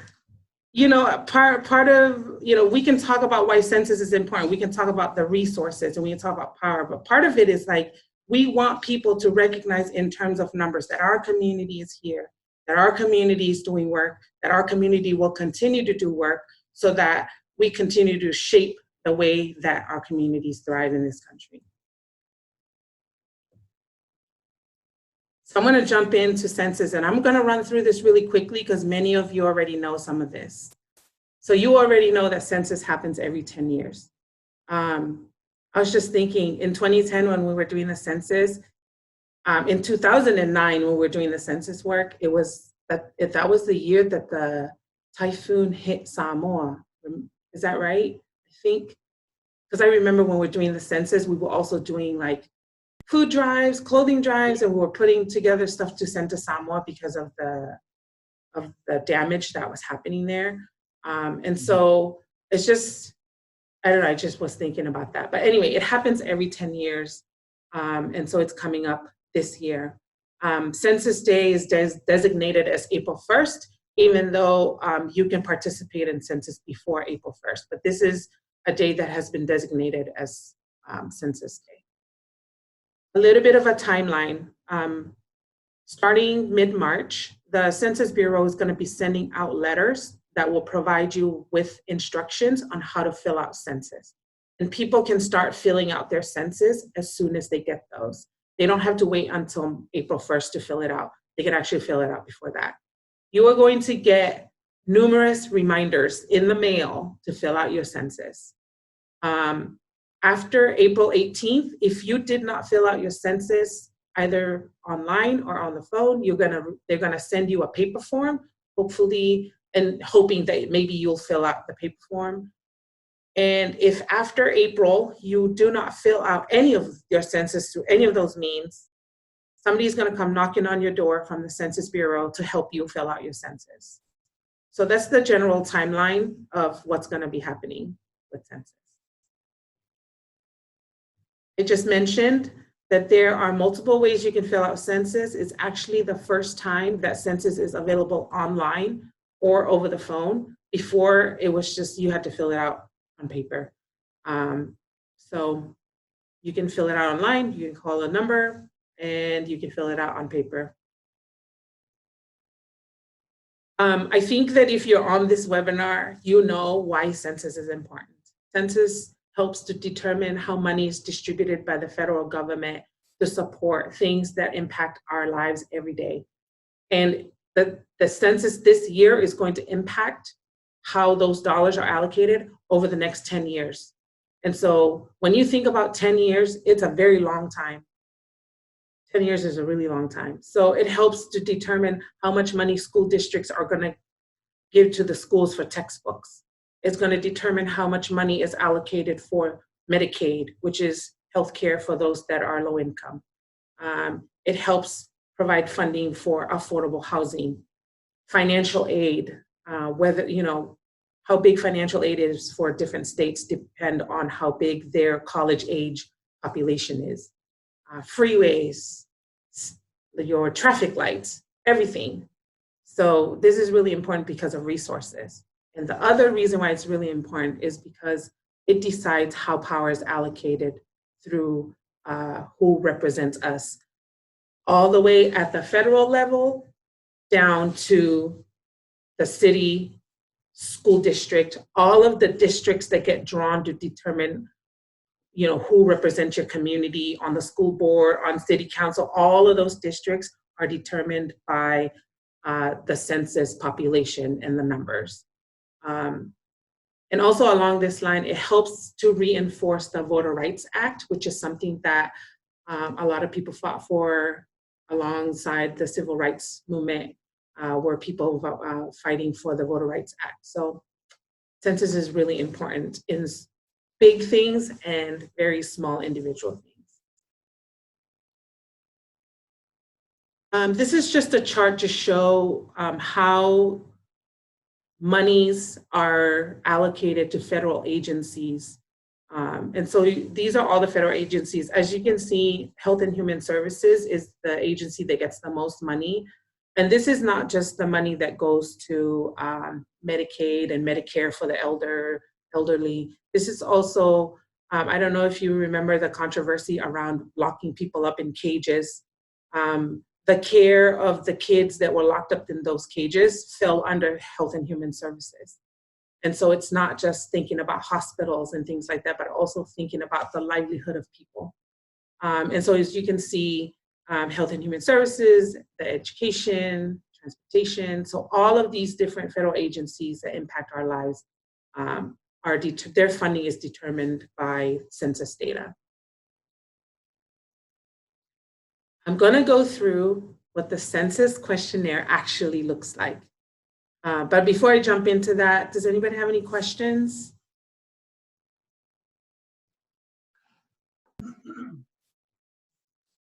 part of, we can talk about why census is important. We can talk about the resources and we can talk about power, but part of it is like, we want people to recognize in terms of numbers that our community is here, that our community is doing work, that our community will continue to do work so that we continue to shape the way that our communities thrive in this country. So I'm going to jump into census, and I'm going to run through this really quickly because many of you already know some of this. So you already know that census happens every 10 years. I was just thinking in 2010 when we were doing the census, in 2009 when we were doing the census work, that was the year that the typhoon hit Samoa. Is that right? I think, because I remember when we were doing the census, we were also doing like food drives, clothing drives, and we were putting together stuff to send to Samoa because of the damage that was happening there. And so it's just, I don't know, I just was thinking about that. But anyway, it happens every 10 years. And so it's coming up this year. Census Day is designated as April 1st, even though you can participate in census before April 1st. But this is a day that has been designated as Census Day. A little bit of a timeline. Starting mid-March, the Census Bureau is going to be sending out letters that will provide you with instructions on how to fill out census. And people can start filling out their census as soon as they get those. They don't have to wait until April 1st to fill it out. They can actually fill it out before that. You are going to get numerous reminders in the mail to fill out your census. After April 18th, if you did not fill out your census either online or on the phone, they're gonna send you a paper form, hopefully, and hoping that maybe you'll fill out the paper form. And if after April you do not fill out any of your census through any of those means, somebody's gonna come knocking on your door from the Census Bureau to help you fill out your census. So that's the general timeline of what's gonna be happening with census. I just mentioned that there are multiple ways you can fill out census. It's actually the first time that census is available online or over the phone. Before, it was just you had to fill it out on paper. So you can fill it out online, you can call a number, and you can fill it out on paper. I think that if you're on this webinar, you know why census is important. Census helps to determine how money is distributed by the federal government to support things that impact our lives every day. And the census this year is going to impact how those dollars are allocated over the next 10 years. And so when you think about 10 years, it's a very long time. 10 years is a really long time. So it helps to determine how much money school districts are gonna give to the schools for textbooks. It's going to determine how much money is allocated for Medicaid, which is healthcare for those that are low income. It helps provide funding for affordable housing, financial aid, whether, how big financial aid is for different states depend on how big their college age population is. Freeways, your traffic lights, everything. So this is really important because of resources. And the other reason why it's really important is because it decides how power is allocated through who represents us, all the way at the federal level down to the city, school district, all of the districts that get drawn to determine who represents your community on the school board, on city council. All of those districts are determined by the census population and the numbers. And also along this line, it helps to reinforce the Voter Rights Act, which is something that a lot of people fought for alongside the civil rights movement, were people fighting for the Voter Rights Act. So census is really important in big things and very small individual things. This is just a chart to show how monies are allocated to federal agencies. And so these are all the federal agencies. As you can see, Health and Human Services is the agency that gets the most money. And this is not just the money that goes to Medicaid and Medicare for the elderly. This is also, I don't know if you remember the controversy around locking people up in cages. The care of the kids that were locked up in those cages fell under Health and Human Services. And so it's not just thinking about hospitals and things like that, but also thinking about the livelihood of people. And so as you can see, Health and Human Services, the education, transportation, so all of these different federal agencies that impact our lives, their funding is determined by census data. I'm going to go through what the census questionnaire actually looks like. But before I jump into that, does anybody have any questions?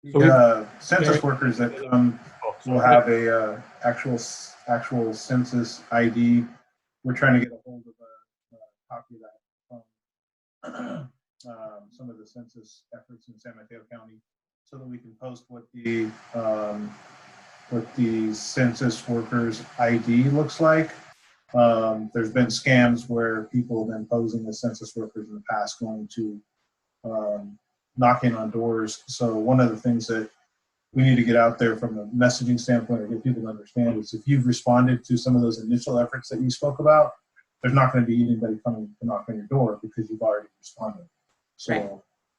The census workers that come will have a actual census ID. We're trying to get a hold of a copy of that from some of the census efforts in San Mateo County, so that we can post what the what the census workers ID looks like. There's been scams where people have been posing as census workers in the past, going to knocking on doors. So one of the things that we need to get out there from a messaging standpoint or get people to understand is if you've responded to some of those initial efforts that you spoke about, there's not going to be anybody coming to knock on your door because you've already responded. So Right.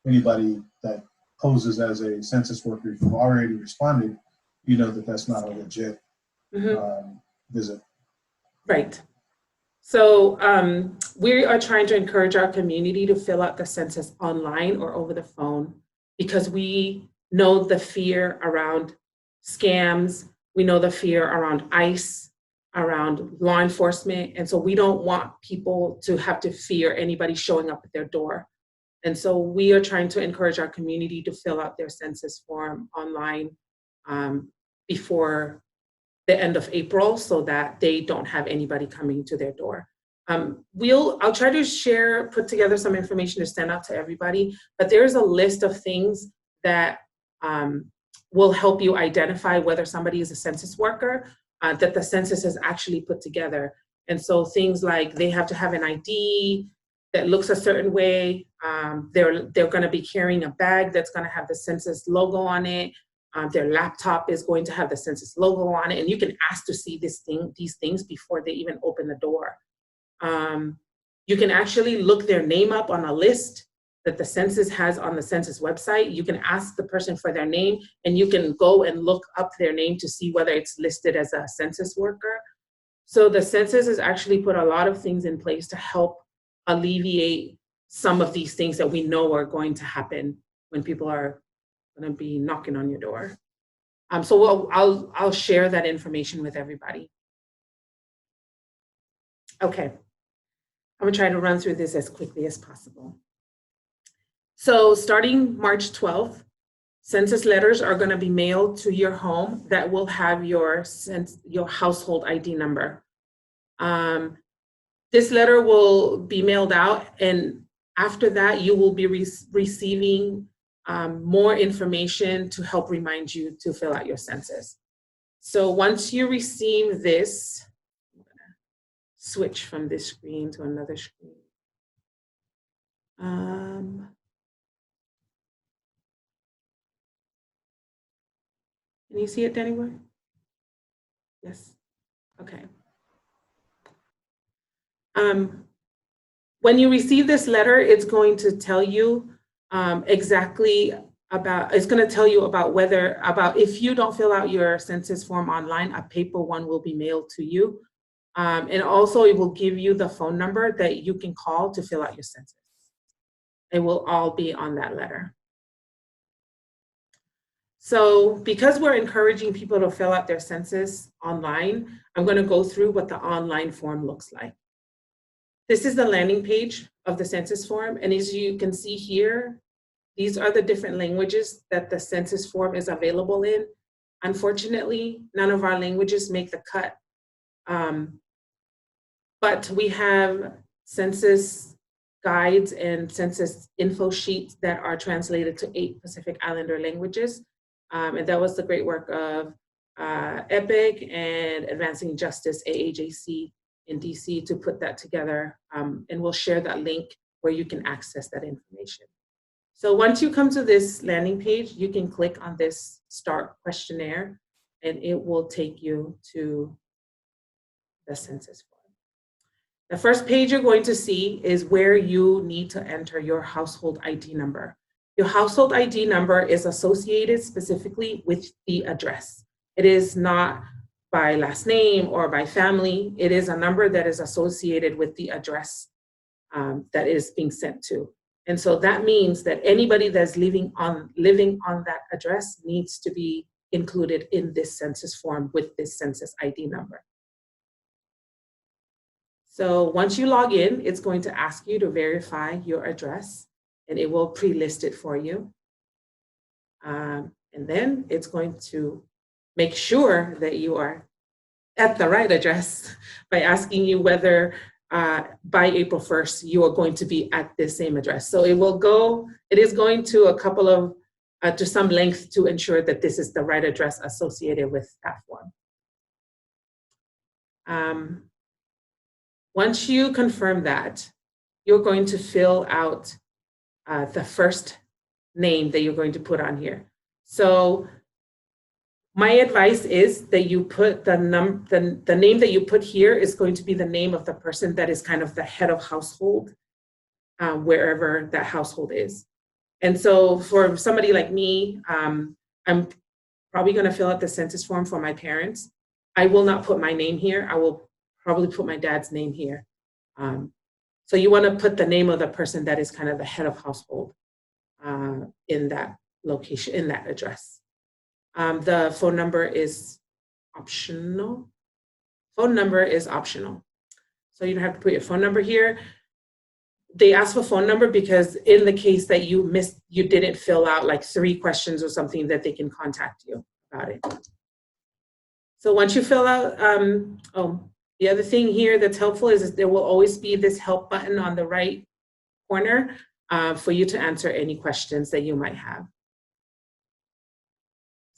Anybody that poses as a census worker, if you've already responded, you know that that's not a legit visit. Right. So we are trying to encourage our community to fill out the census online or over the phone because we know the fear around scams. We know the fear around ICE, around law enforcement. And so we don't want people to have to fear anybody showing up at their door. And so we are trying to encourage our community to fill out their census form online before the end of April so that they don't have anybody coming to their door. I'll try to put together some information to send out to everybody, but there's a list of things that will help you identify whether somebody is a census worker that the census has actually put together. And so things like they have to have an ID that looks a certain way. They're going to be carrying a bag that's going to have the census logo on it. Their laptop is going to have the census logo on it, and you can ask to see these things before they even open the door. You can actually look their name up on a list that the census has on the census website. You can ask the person for their name, and you can go and look up their name to see whether it's listed as a census worker. So the census has actually put a lot of things in place to help alleviate some of these things that we know are going to happen when people are going to be knocking on your door. So I'll share that information with everybody. Okay, I'm gonna try to run through this as quickly as possible. So starting March 12th, census letters are gonna be mailed to your home that will have your household ID number. This letter will be mailed out, and after that, you will be receiving more information to help remind you to fill out your census. So once you receive this, I'm gonna switch from this screen to another screen. Can you see it anywhere? Yes, okay. When you receive this letter, it's going to tell you it's going to tell you about if you don't fill out your census form online, a paper one will be mailed to you. And also it will give you the phone number that you can call to fill out your census. It will all be on that letter. So because we're encouraging people to fill out their census online, I'm going to go through what the online form looks like. This is the landing page of the census form. And as you can see here, these are the different languages that the census form is available in. Unfortunately, none of our languages make the cut. But we have census guides and census info sheets that are translated to 8 Pacific Islander languages. And that was the great work of EPIC and Advancing Justice AAJC in DC to put that together. And we'll share that link where you can access that information. So once you come to this landing page, you can click on this start questionnaire and it will take you to the census form. The first page you're going to see is where you need to enter your household ID number. Your household ID number is associated specifically with the address. It is not by last name or by family. It is a number that is associated with the address that is being sent to. And so that means that anybody that's living on that address needs to be included in this census form with this census ID number. So once you log in, it's going to ask you to verify your address and it will pre-list it for you. And then it's going to make sure that you are at the right address by asking you whether by April 1st, you are going to be at this same address. So it is going to a couple of to some length to ensure that this is the right address associated with that form. Once you confirm that, you're going to fill out the first name that you're going to put on here. So my advice is that you put the name that you put here is going to be the name of the person that is kind of the head of household, wherever that household is. And so for somebody like me, I'm probably going to fill out the census form for my parents. I will not put my name here. I will probably put my dad's name here. So you want to put the name of the person that is kind of the head of household in that location, in that address. The phone number is optional. Phone number is optional. So you don't have to put your phone number here. They ask for phone number because in the case that you didn't fill out like 3 questions or something, that they can contact you about it. So once you fill out, the other thing here that's helpful is there will always be this help button on the right corner for you to answer any questions that you might have.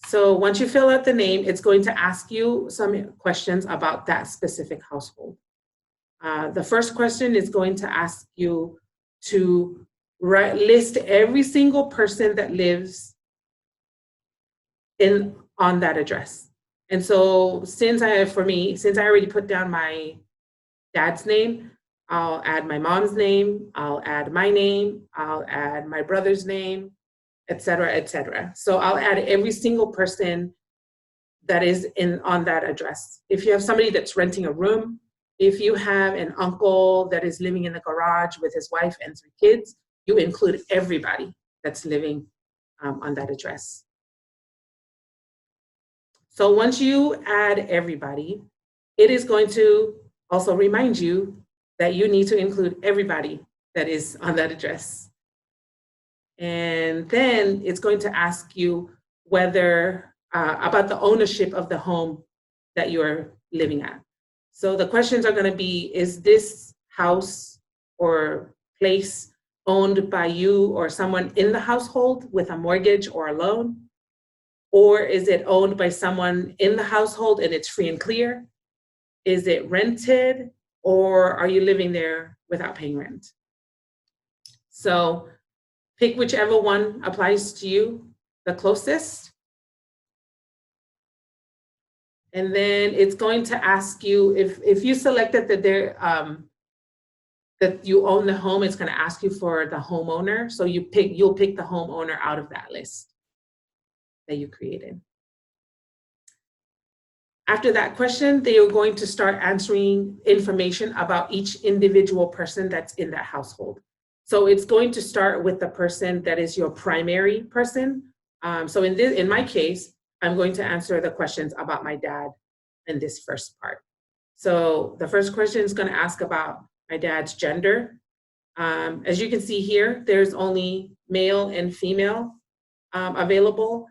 So once you fill out the name, it's going to ask you some questions about that specific household. The first question is going to ask you to list every single person that lives on that address. And so since I already put down my dad's name, I'll add my mom's name, I'll add my name, I'll add my brother's name, et cetera, et cetera. So I'll add every single person that is on that address. If you have somebody that's renting a room, if you have an uncle that is living in the garage with his wife and 3 kids, you include everybody that's living on that address. So once you add everybody, it is going to also remind you that you need to include everybody that is on that address. And then it's going to ask you whether, about the ownership of the home that you're living at. So the questions are going to be, is this house or place owned by you or someone in the household with a mortgage or a loan? Or is it owned by someone in the household and it's free and clear? Is it rented, or are you living there without paying rent? So pick whichever one applies to you the closest. And then it's going to ask you, if you selected that that you own the home, it's going to ask you for the homeowner. So you'll pick the homeowner out of that list that you created. After that question, they are going to start answering information about each individual person that's in that household. So it's going to start with the person that is your primary person. So in my case, I'm going to answer the questions about my dad in this first part. So the first question is going to ask about my dad's gender. As you can see here, there's only male and female available.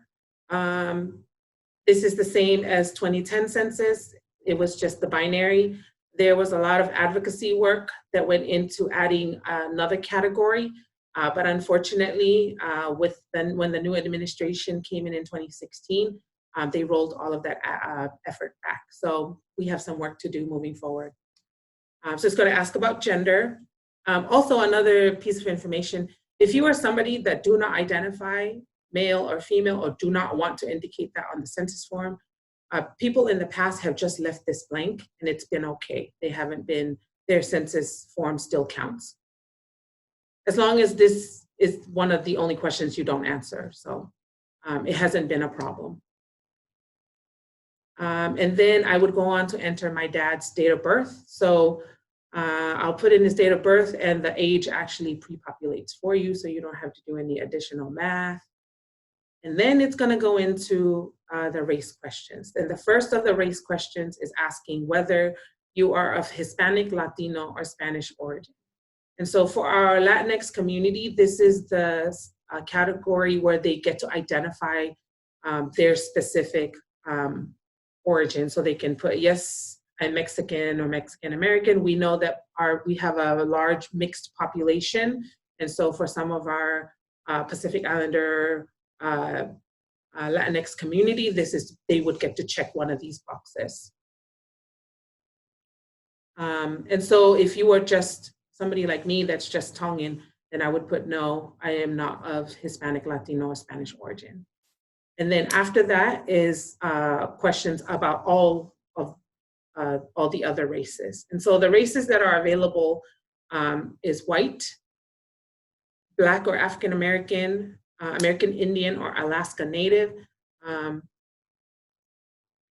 This is the same as 2010 census. It was just the binary. There was a lot of advocacy work that went into adding another category, but unfortunately, when the new administration came in 2016, they rolled all of that effort back. So we have some work to do moving forward. So it's going to ask about gender. Also, another piece of information, if you are somebody that do not identify male or female or do not want to indicate that on the census form, people in the past have just left this blank and it's been okay. Their census form still counts. As long as this is one of the only questions you don't answer. So it hasn't been a problem. And then I would go on to enter my dad's date of birth. So I'll put in his date of birth and the age actually pre-populates for you, so you don't have to do any additional math. And then it's going to go into the race questions. And the first of the race questions is asking whether you are of Hispanic, Latino, or Spanish origin. And so for our Latinx community, this is the category where they get to identify their specific origin. So they can put, yes, I'm Mexican or Mexican American. We know that we have a large mixed population. And so for some of our Pacific Islander Latinx community, they would get to check one of these boxes. And so if you were just somebody like me that's just Tongan, then I would put no, I am not of Hispanic, Latino, or Spanish origin. And then after that is questions about all the other races. And so the races that are available is white, Black or African American, American Indian or Alaska Native.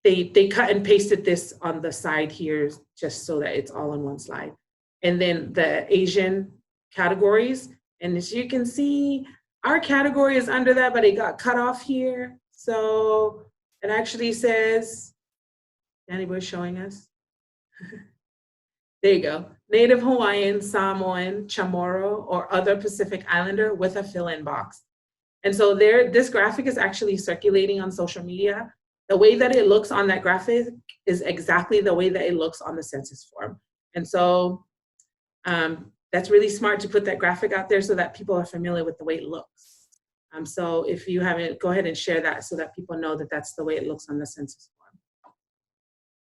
They cut and pasted this on the side here just so that it's all on one slide. And then the Asian categories. And as you can see, our category is under that, but it got cut off here. So it actually says, Danny Boy showing us. There you go. Native Hawaiian, Samoan, Chamorro, or other Pacific Islander with a fill-in box. And so this graphic is actually circulating on social media. The way that it looks on that graphic is exactly the way that it looks on the census form. And so that's really smart to put that graphic out there so that people are familiar with the way it looks. So if you haven't, go ahead and share that so that people know that that's the way it looks on the census form.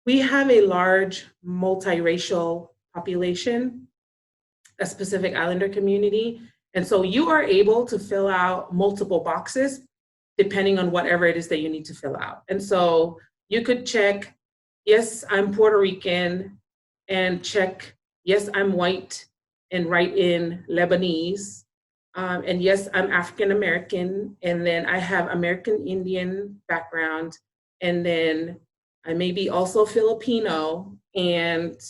We have a large multiracial population, a Pacific Islander community. And so you are able to fill out multiple boxes depending on whatever it is that you need to fill out. And so you could check, yes, I'm Puerto Rican, and check, yes, I'm white, and write in Lebanese. And yes, I'm African American, and then I have American Indian background, and then I may be also Filipino and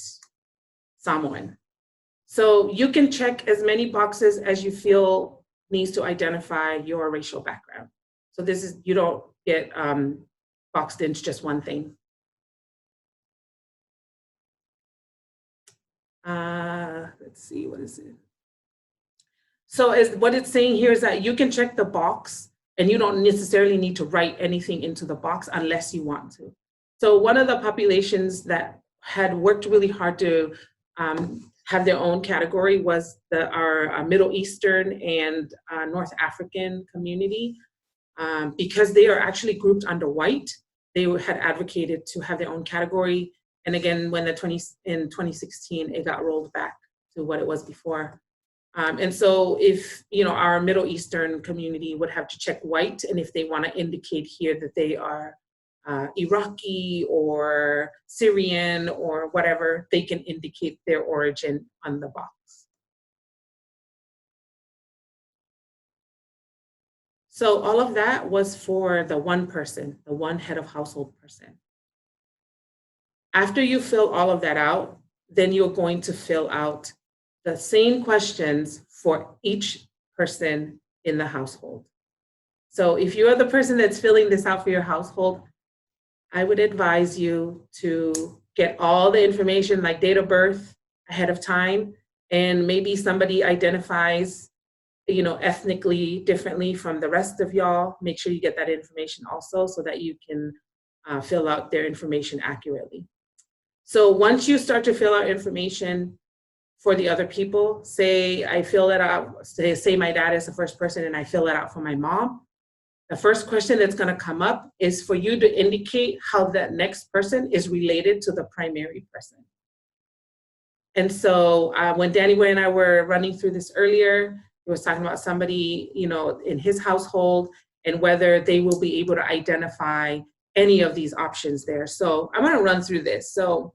Samoan. So you can check as many boxes as you feel needs to identify your racial background. So this is, you don't get boxed into just one thing. Let's see, what is it? So what it's saying here is that you can check the box and you don't necessarily need to write anything into the box unless you want to. So one of the populations that had worked really hard to have their own category was our Middle Eastern and North African community. Because they are actually grouped under white, they had advocated to have their own category. And again, in 2016, it got rolled back to what it was before. And so if, our Middle Eastern community would have to check white, and if they want to indicate here that they are Iraqi or Syrian or whatever, they can indicate their origin on the box. So all of that was for the one person, the one head of household person. After you fill all of that out, then you're going to fill out the same questions for each person in the household. So if you're the person that's filling this out for your household, I would advise you to get all the information like date of birth ahead of time, and maybe somebody identifies ethnically differently from the rest of y'all. Make sure you get that information also so that you can fill out their information accurately. So once you start to fill out information for the other people, say I fill it out, say my dad is the first person and I fill it out for my mom, the first question that's going to come up is for you to indicate how that next person is related to the primary person. And so when Danny Boy and I were running through this earlier, he was talking about somebody, in his household and whether they will be able to identify any of these options there. So I'm going to run through this. So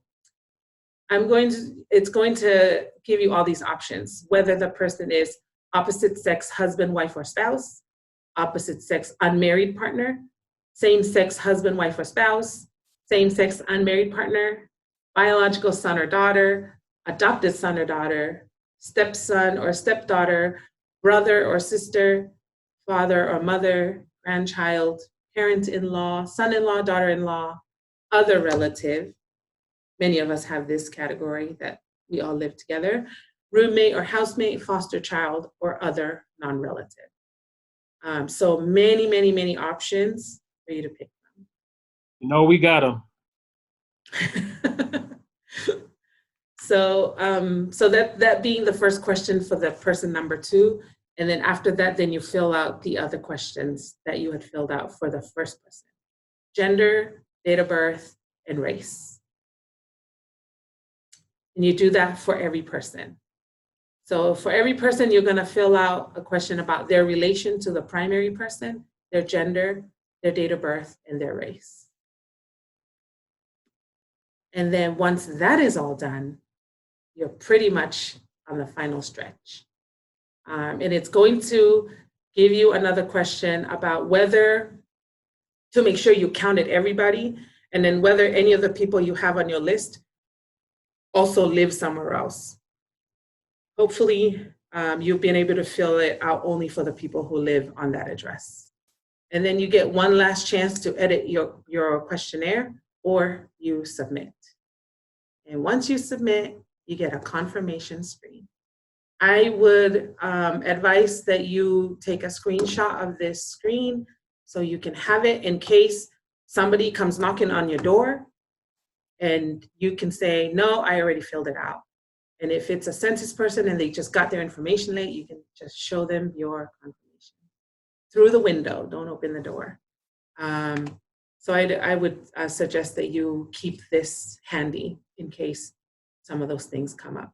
it's going to give you all these options, whether the person is opposite sex husband, wife, or spouse, opposite sex unmarried partner, same sex husband, wife, or spouse, same sex unmarried partner, biological son or daughter, adopted son or daughter, stepson or stepdaughter, brother or sister, father or mother, grandchild, parent-in-law, son-in-law, daughter-in-law, other relative. Many of us have this category that we all live together. Roommate or housemate, foster child, or other non-relative. So many, many, many options for you to pick from. We got them. So that being the first question for the person number 2, And then after that, then you fill out the other questions that you had filled out for the first person. Gender, date of birth, and race. And you do that for every person. So for every person, you're gonna fill out a question about their relation to the primary person, their gender, their date of birth, and their race. And then once that is all done, you're pretty much on the final stretch. And it's going to give you another question about whether, to make sure you counted everybody, and then whether any of the people you have on your list also live somewhere else. Hopefully, you've been able to fill it out only for the people who live on that address. And then you get one last chance to edit your questionnaire, or you submit. And once you submit, you get a confirmation screen. I would advise that you take a screenshot of this screen so you can have it in case somebody comes knocking on your door and you can say, no, I already filled it out. And if it's a census person and they just got their information late, you can just show them your confirmation through the window. Don't open the door. So I would suggest that you keep this handy in case some of those things come up.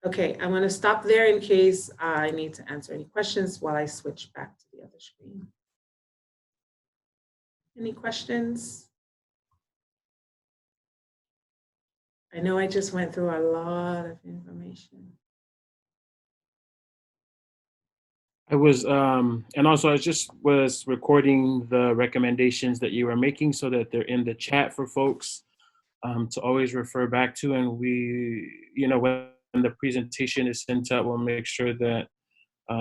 Okay, I'm going to stop there in case I need to answer any questions while I switch back to the other screen. Any questions? I know I just went through a lot of information. I was, and also I just was recording the recommendations that you were making so that they're in the chat for folks to always refer back to. And we, you know, when the presentation is sent out, we'll make sure that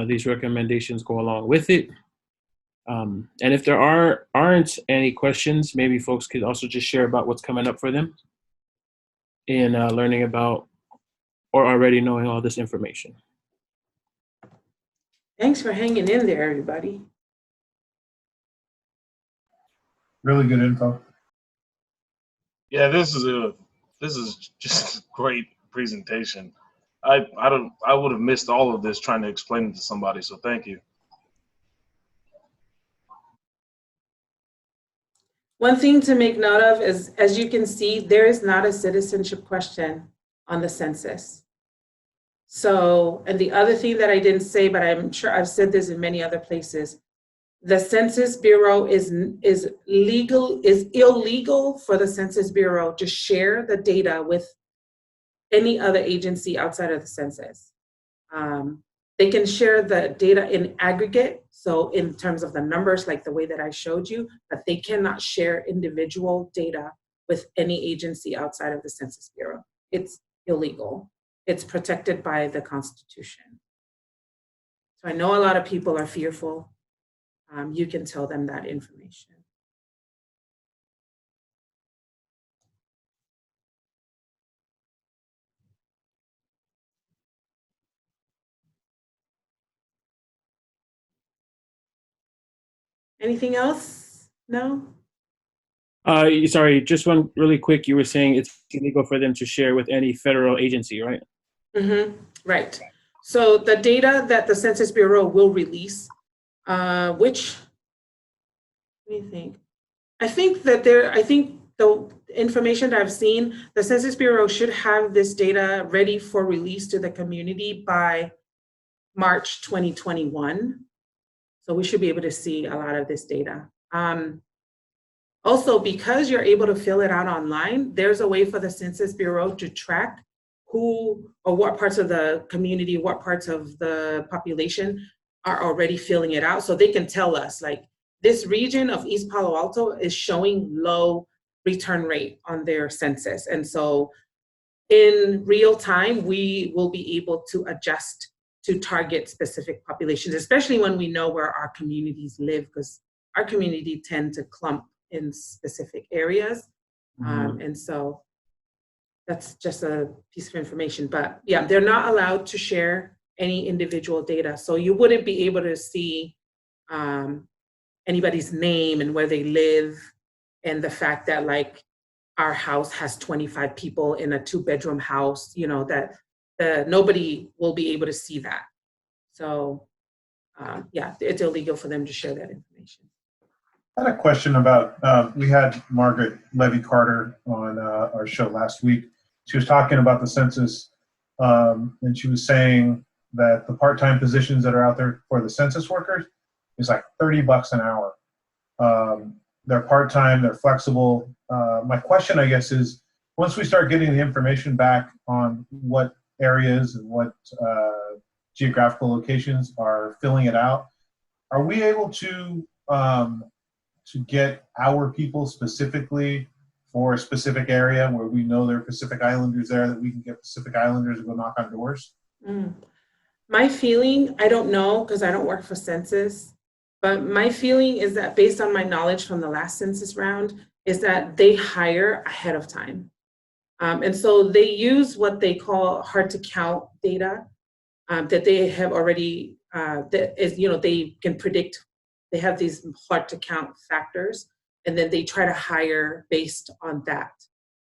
these recommendations go along with it. And if there aren't any questions, maybe folks could also just share about what's coming up for them in learning about or already knowing all this information. Thanks for hanging in there, everybody. Really good info. Yeah, this is just a great presentation. I would have missed all of this trying to explain it to somebody, so thank you. One thing to make note of is, as you can see, there is not a citizenship question on the census. So, and the other thing that I didn't say, but I'm sure I've said this in many other places, the Census Bureau is illegal for the Census Bureau to share the data with any other agency outside of the census. They can share the data in aggregate, so in terms of the numbers, like the way that I showed you, but they cannot share individual data with any agency outside of the Census Bureau. It's illegal. It's protected by the Constitution. So I know a lot of people are fearful. You can tell them that information. Anything else? No? Sorry, just one really quick. You were saying it's illegal for them to share with any federal agency, right? Mm-hmm. Right. So the data that the Census Bureau will release, which, what do you think? I think the information that I've seen, the Census Bureau should have this data ready for release to the community by March 2021. So we should be able to see a lot of this data. Also, because you're able to fill it out online, there's a way for the Census Bureau to track who or what parts of the community, what parts of the population are already filling it out. So they can tell us, like, this region of East Palo Alto is showing low return rate on their census. And so in real time, we will be able to adjust to target specific populations, especially when we know where our communities live, because our community tend to clump in specific areas. And so that's just a piece of information. But yeah, they're not allowed to share any individual data. So you wouldn't be able to see anybody's name and where they live, and the fact that, like, our house has 25 people in a 2-bedroom house, you know, that nobody will be able to see that. So yeah, it's illegal for them to share that information. I had a question about, we had Margaret Levy-Carter on our show last week. She was talking about the census, and she was saying that the part-time positions that are out there for the census workers is like $30 an hour. They're part-time, they're flexible. My question, I guess, is once we start getting the information back on what areas and what geographical locations are filling it out, are we able to get our people specifically for a specific area where we know there are Pacific Islanders there, that we can get Pacific Islanders to go knock on doors? My feeling, I don't know because I don't work for Census, but my feeling is that based on my knowledge from the last census round, is that they hire ahead of time. And so they use what they call hard to count data that they have already, that is, they can predict. They have these hard to count factors, and then they try to hire based on that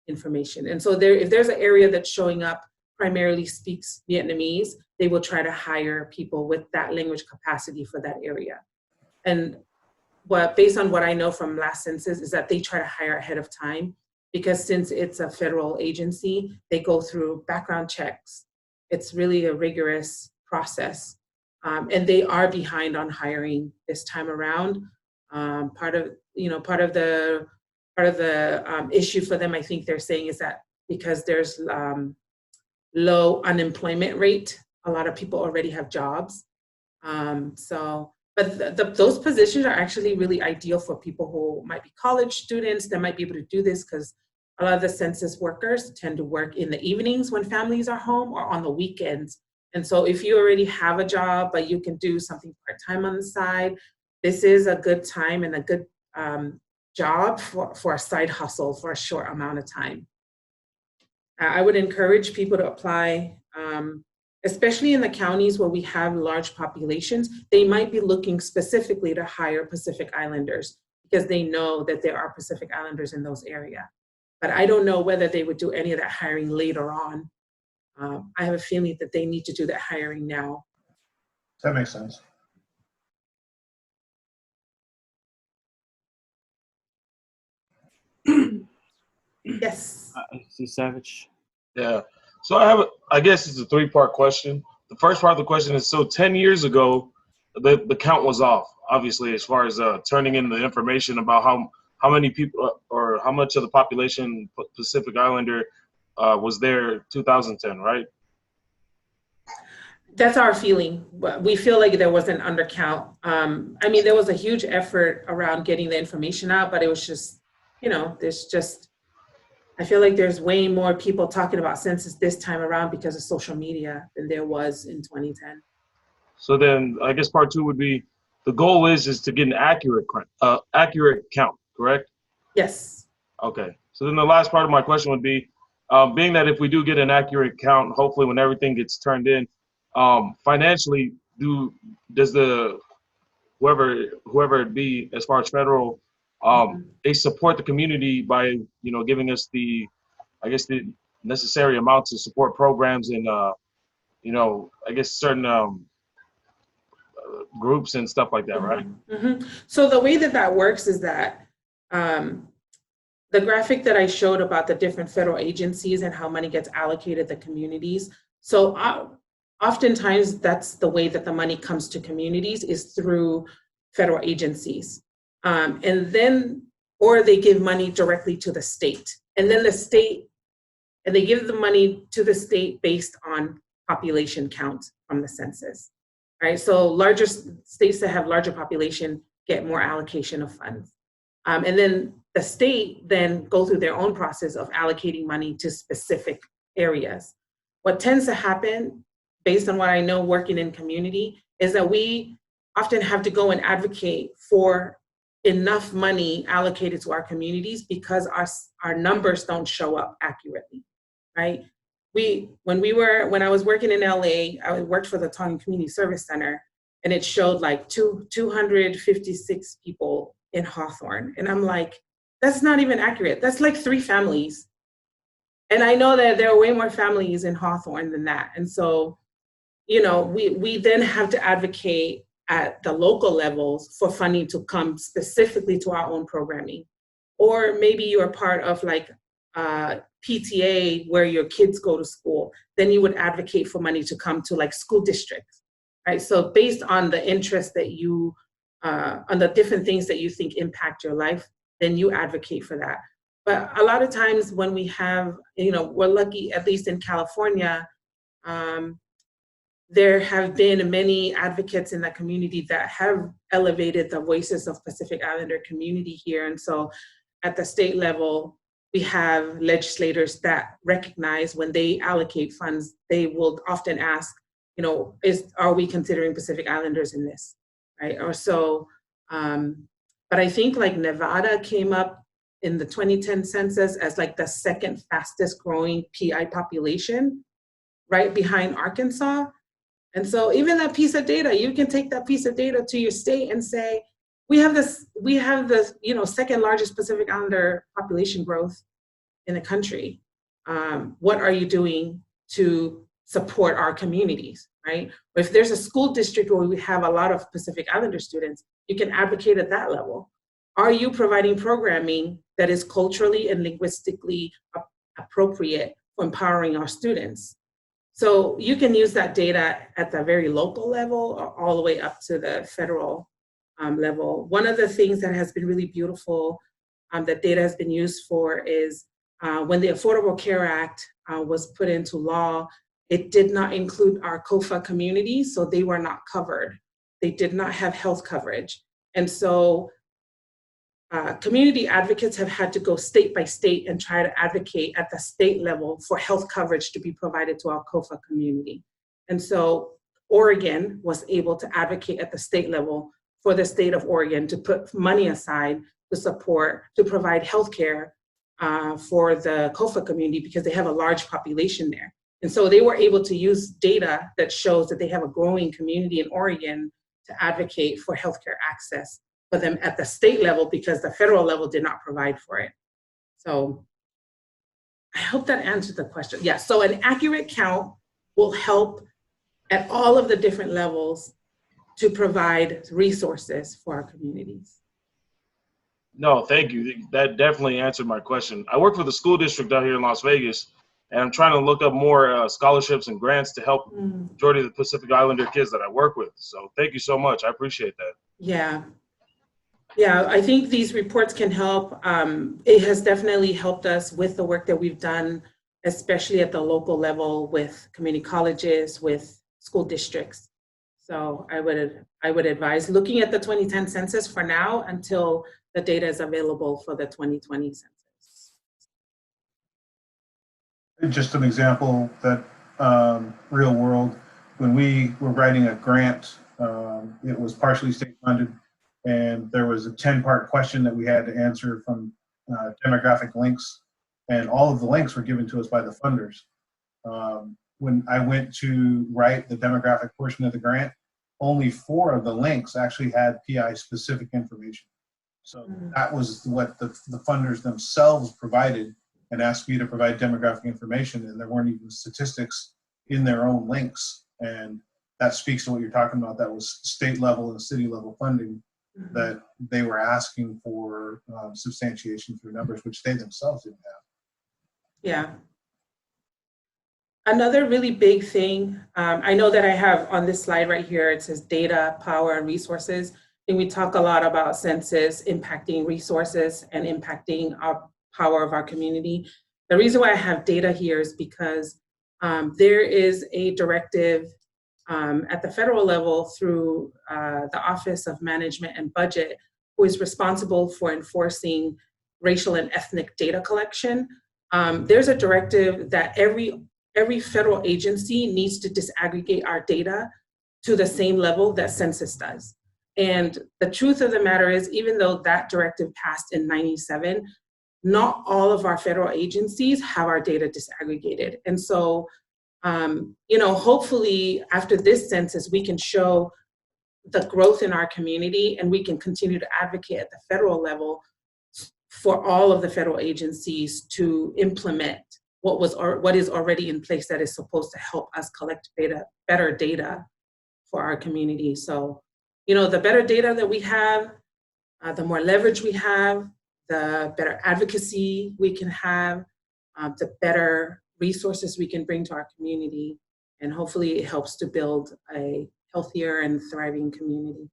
information. And so if there's an area that's showing up primarily speaks Vietnamese, they will try to hire people with that language capacity for that area. And based on what I know from last census is that they try to hire ahead of time, because since it's a federal agency, they go through background checks. It's really a rigorous process. And they are behind on hiring this time around. Part of the issue for them, I think they're saying, is that because there's low unemployment rate, a lot of people already have jobs. But those positions are actually really ideal for people who might be college students that might be able to do this, because a lot of the census workers tend to work in the evenings when families are home or on the weekends. And so if you already have a job, but you can do something part-time on the side, this is a good time and a good job for a side hustle for a short amount of time. I would encourage people to apply, especially in the counties where we have large populations. They might be looking specifically to hire Pacific Islanders because they know that there are Pacific Islanders in those areas. But I don't know whether they would do any of that hiring later on. I have a feeling that they need to do that hiring now. That makes sense. Yes. Savage. Yeah. So I guess it's a three-part question. The first part of the question is, so 10 years ago, the count was off, obviously, as far as turning in the information about how many people or how much of the population Pacific Islander was there 2010, right? That's our feeling. We feel like there was an undercount. I mean, there was a huge effort around getting the information out, but it was just, I feel like there's way more people talking about census this time around because of social media than there was in 2010. So then I guess part two would be, the goal is to get an accurate count, correct? Yes. Okay. So then the last part of my question would be, being that if we do get an accurate count, hopefully when everything gets turned in, financially, does whoever it be, as far as federal, they support the community by giving us the necessary amount to support programs and I guess certain groups and stuff like that, right? Mm-hmm. So the way that works is that the graphic that I showed about the different federal agencies and how money gets allocated to communities. So oftentimes that's the way that the money comes to communities, is through federal agencies. And then, or they give money directly to the state. And then and they give the money to the state based on population count from the census, right? So larger states that have larger population get more allocation of funds. And then the state then go through their own process of allocating money to specific areas. What tends to happen, based on what I know working in community, is that we often have to go and advocate for enough money allocated to our communities because our numbers don't show up accurately, right? When I was working in LA, I worked for the Tongan Community Service Center, and it showed like 256 people in Hawthorne. And I'm like, that's not even accurate. That's like 3 families. And I know that there are way more families in Hawthorne than that. And so, we then have to advocate at the local levels for funding to come specifically to our own programming. Or maybe you're part of like PTA where your kids go to school, then you would advocate for money to come to like school districts, right? So based on the interest that you, on the different things that you think impact your life, then you advocate for that. But a lot of times when we have, we're lucky, at least in California, there have been many advocates in the community that have elevated the voices of Pacific Islander community here. And so at the state level, we have legislators that recognize when they allocate funds, they will often ask, are we considering Pacific Islanders in this, right? Or so, but I think like Nevada came up in the 2010 census as like the second fastest growing PI population, right behind Arkansas. And so even that piece of data, you can take that piece of data to your state and say, we have the second largest Pacific Islander population growth in the country. What are you doing to support our communities, right? Or if there's a school district where we have a lot of Pacific Islander students, you can advocate at that level. Are you providing programming that is culturally and linguistically appropriate for empowering our students? So you can use that data at the very local level or all the way up to the federal level. One of the things that has been really beautiful that data has been used for is when the Affordable Care Act was put into law, it did not include our COFA community, so they were not covered. They did not have health coverage. And so community advocates have had to go state by state and try to advocate at the state level for health coverage to be provided to our COFA community. And so Oregon was able to advocate at the state level for the state of Oregon to put money aside to provide healthcare for the COFA community because they have a large population there. And so they were able to use data that shows that they have a growing community in Oregon to advocate for healthcare access for them at the state level because the federal level did not provide for it. So I hope that answered the question. Yeah, so an accurate count will help at all of the different levels to provide resources for our communities. No, thank you. That definitely answered my question. I work for the school district out here in Las Vegas, and I'm trying to look up more scholarships and grants to help the majority of the Pacific Islander kids that I work with. So thank you so much. I appreciate that. Yeah. Yeah, I think these reports can help. It has definitely helped us with the work that we've done, especially at the local level with community colleges, with school districts. So I would advise looking at the 2010 census for now until the data is available for the 2020 census. Just an example that real world, when we were writing a grant, it was partially state funded. And there was a 10-part question that we had to answer from demographic links, and all of the links were given to us by the funders. When I went to write the demographic portion of the grant, only 4 of the links actually had PI-specific information. So that was what the funders themselves provided and asked me to provide demographic information, and there weren't even statistics in their own links. And that speaks to what you're talking about. That was state level and city level funding that they were asking for substantiation through numbers, which they themselves didn't have. Yeah. Another really big thing, I know that I have on this slide right here, it says data, power, and resources. And we talk a lot about census impacting resources and impacting our power of our community. The reason why I have data here is because there is a directive at the federal level through the Office of Management and Budget, who is responsible for enforcing racial and ethnic data collection. There's a directive that every federal agency needs to disaggregate our data to the same level that Census does. And the truth of the matter is, even though that directive passed in '97, not all of our federal agencies have our data disaggregated. And so hopefully after this census, we can show the growth in our community and we can continue to advocate at the federal level for all of the federal agencies to implement what is already in place that is supposed to help us collect better data for our community. So, the better data that we have, the more leverage we have, the better advocacy we can have, the better resources we can bring to our community. And hopefully it helps to build a healthier and thriving community.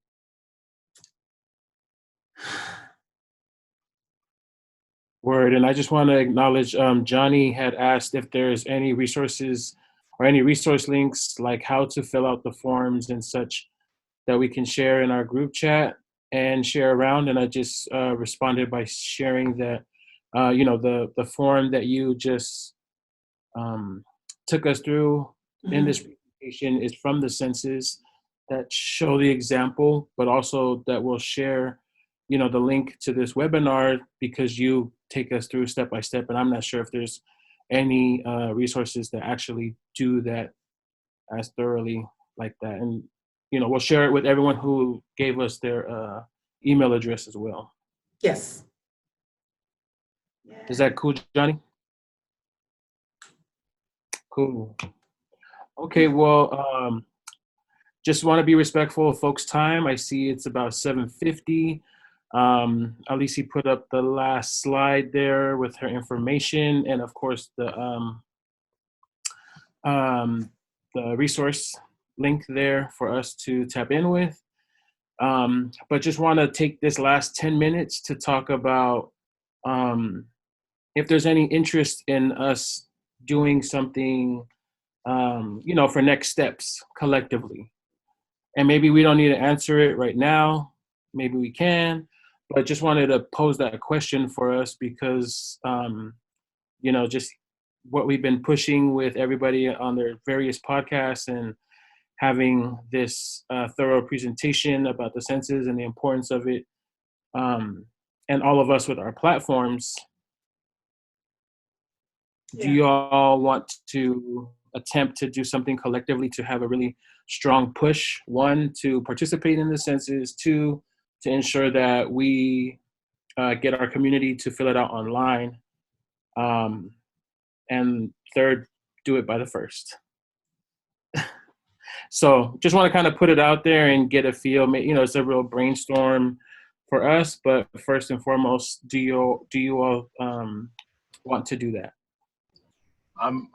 Word. And I just want to acknowledge Johnny had asked if there's any resources or any resource links, like how to fill out the forms and such, that we can share in our group chat and share around. And I just responded by sharing that, the form that you just took us through in this presentation is from the census that show the example, but also that will share, the link to this webinar, because you take us through step by step. And I'm not sure if there's any resources that actually do that as thoroughly like that. And, we'll share it with everyone who gave us their email address as well. Yes. Is that cool, Johnny? Cool. Okay, well, just want to be respectful of folks' time. I see it's about 7:50. Alisi put up the last slide there with her information, and of course the resource link there for us to tap in with. But just want to take this last 10 minutes to talk about if there's any interest in us doing something, for next steps collectively. And maybe we don't need to answer it right now. Maybe we can, but just wanted to pose that question for us because, just what we've been pushing with everybody on their various podcasts and having this thorough presentation about the census and the importance of it, and all of us with our platforms. Do you all want to attempt to do something collectively to have a really strong push? One, to participate in the census. Two, to ensure that we get our community to fill it out online. And third, do it by the 1st. So just want to kind of put it out there and get a feel. It's a real brainstorm for us, but first and foremost, do you all want to do that? I'm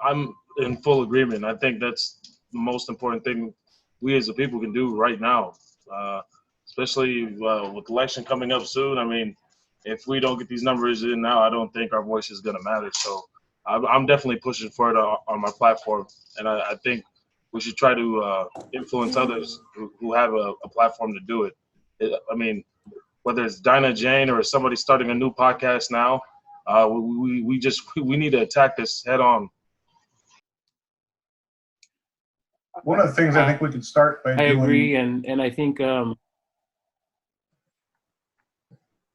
in full agreement. I think that's the most important thing we as a people can do right now, especially with election coming up soon. I mean, if we don't get these numbers in now, I don't think our voice is going to matter. So I'm definitely pushing for it on my platform, and I think we should try to influence others who have a platform to do it. I mean, whether it's Dinah Jane or somebody starting a new podcast now, we need to attack this head on. One of the things I think we could start by doing. I agree, and I think. Go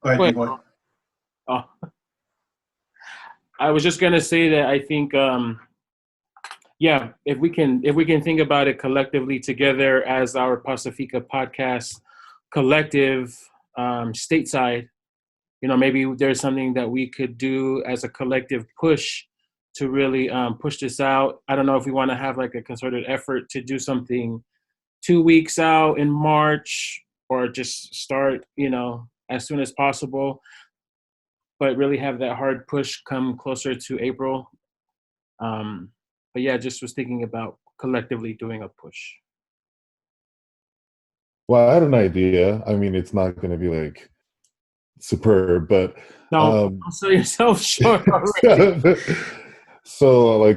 ahead, Diego. Oh, I was just gonna say that I think, if we can think about it collectively together as our Pacifica podcast collective, stateside, maybe there's something that we could do as a collective push to really push this out. I don't know if we want to have like a concerted effort to do something 2 weeks out in March, or just start, as soon as possible, but really have that hard push come closer to April. But yeah, just was thinking about collectively doing a push. Well, I had an idea. I mean, it's not going to be like superb, but no, don't sell yourself short already. So,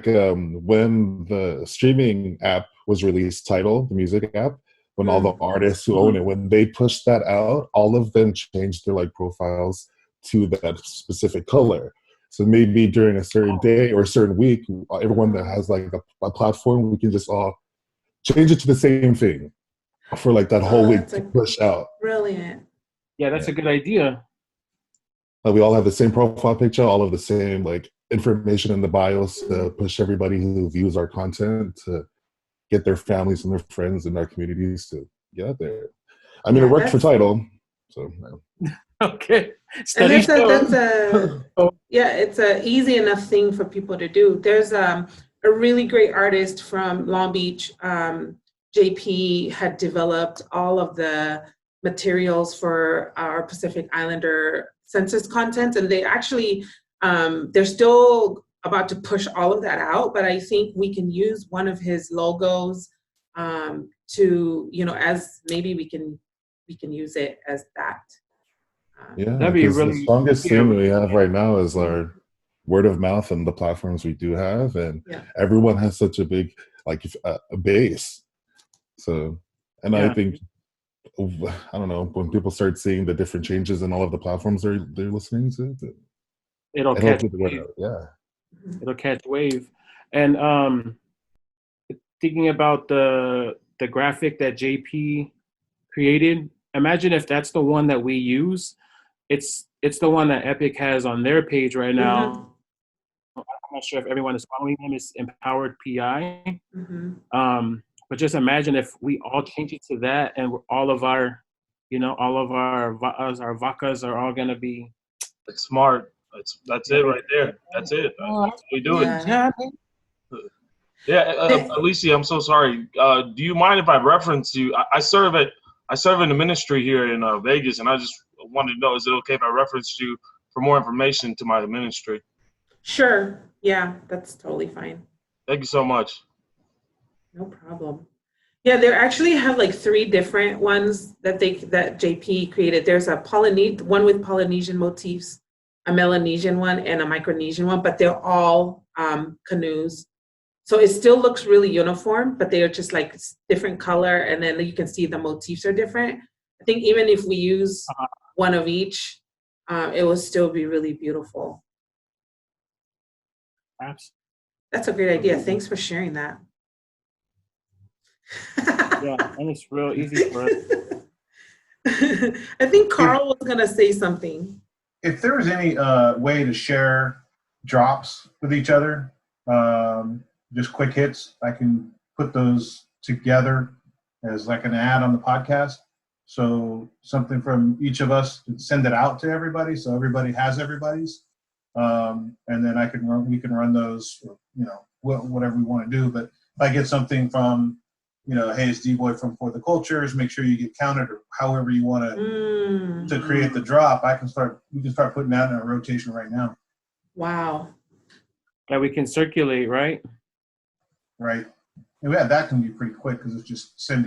when the streaming app was released, Tidal, the music app, when all the artists who own it, when they pushed that out, all of them changed their profiles to that specific color. So maybe during a certain day or a certain week, everyone that has a platform, we can just all change it to the same thing for that whole week to push out. Brilliant. Yeah, that's a good idea. We all have the same profile picture, all of the same information in the bios to push everybody who views our content to get their families and their friends and our communities to get out there. I mean, it worked for Tidal, so. Okay. And Study that's shows. yeah, it's a easy enough thing for people to do. There's a really great artist from Long Beach, JP, had developed all of the materials for our Pacific Islander census content, and they actually, they're still about to push all of that out, but I think we can use one of his logos to, you know, as maybe we can use it as that. Yeah, That'd be because the really, strongest yeah, thing we have right now is our word of mouth and the platforms we do have, and Yeah. everyone has such a big a base. So, and I Yeah. think I don't know, when people start seeing the different changes in all of the platforms they're listening to, it'll it'll catch get the word wave. out. Yeah. It'll catch wave. And thinking about the graphic that JP created, imagine if that's the one that we use. It's the one that Epic has on their page right now. I'm not sure if everyone is following him. It's Empowered PI. But just imagine if we all change it to that, and all of our, you know, all of our vacas are all gonna be. It's smart. That's it right there. That's it. We do it. Yeah, Alisi, I'm so sorry. Do you mind if I reference you? I serve in the ministry here in Vegas, and I just wanted to know, is it okay if I reference you for more information to my ministry? Sure. Yeah, that's totally fine. Thank you so much. No problem. Yeah, they actually have like 3 different ones that JP created. There's a one with Polynesian motifs, a Melanesian one, and a Micronesian one, but they're all canoes. So it still looks really uniform, but they are just like different color, and then you can see the motifs are different. I think even if we use one of each, it will still be really beautiful. Absolutely. That's a great idea. Thanks for sharing that. Yeah, and it's real easy for us. I think Carl was going to say something. If there was any way to share drops with each other, just quick hits, I can put those together as like an ad on the podcast. So something from each of us to send it out to everybody, so everybody has everybody's, and then we can run those, you know, whatever we want to do. But if I get something from, you know, hey, it's D-Boy from For the Qultures, make sure you get counted, or however you want to create the drop, we can start putting that in a rotation right now. Wow. That we can circulate, right? Right. And that can be pretty quick, because it's just send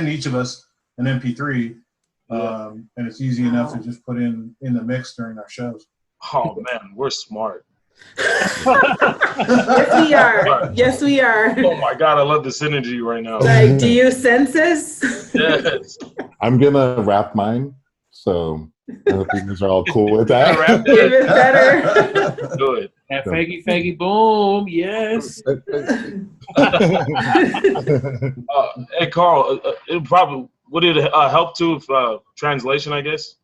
each of us an MP3, and it's easy enough to just put in the mix during our shows. Oh man, we're smart. Yes, we are. Yes, we are. Oh my God, I love the synergy right now. Like, do you Census? Yes. I'm gonna wrap mine, so I hope you guys are all cool with that. Even better. Do it. That faggy boom, yes. Hey Carl, would it help too if translation, I guess?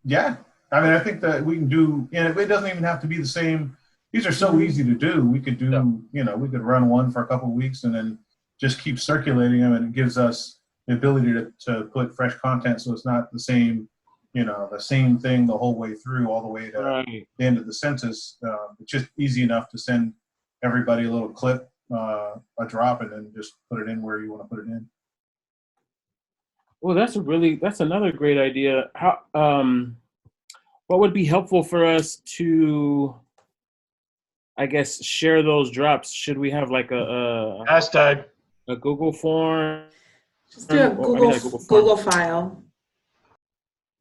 Yeah, I mean, I think that we can do, and it doesn't even have to be the same. These are so easy to do. We could do, you know, we could run one for a couple of weeks and then just keep circulating them, and it gives us the ability to put fresh content, so it's not the same, you know, the same thing the whole way through, all the way to the end of the census. It's just easy enough to send everybody a little clip, a drop, and then just put it in where you want to put it in. Well, that's another great idea. How what would be helpful for us to, I guess, share those drops? Should we have like a hashtag, a Google form? Just do a Google file.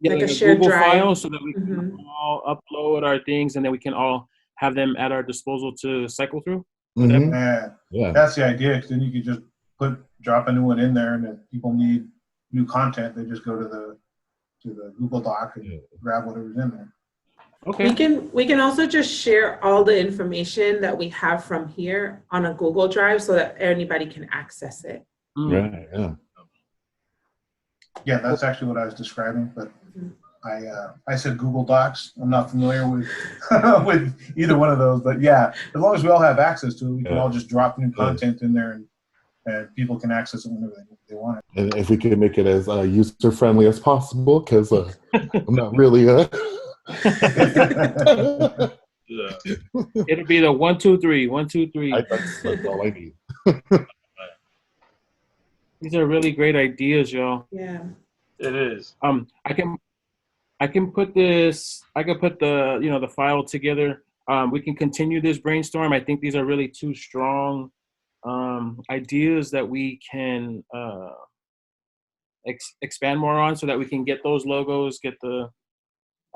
Yeah, like like a shared Google drive. file, so that we can all upload our things, and then we can all have them at our disposal to cycle through. Yeah, that's the idea. Because then you can just drop a new one in there, and if people need new content, they just go to the Google Doc and grab whatever's in there. Okay. We can also just share all the information that we have from here on a Google Drive, so that anybody can access it. Right. Yeah. Yeah, that's actually what I was describing, but I said Google Docs. I'm not familiar with with either one of those, but yeah, as long as we all have access to it, we can all just drop new content in there and people can access it whenever they want it. And if we can make it as user friendly as possible, because I'm not really. Yeah. It'll be the 1, 2, 3, 1, 2, 3. That's all I need. These are really great ideas, y'all. Yeah. It is. I can put this. I can put the file together. We can continue this brainstorm. I think these are really two strong ideas that we can expand more on, so that we can get those logos. Get the.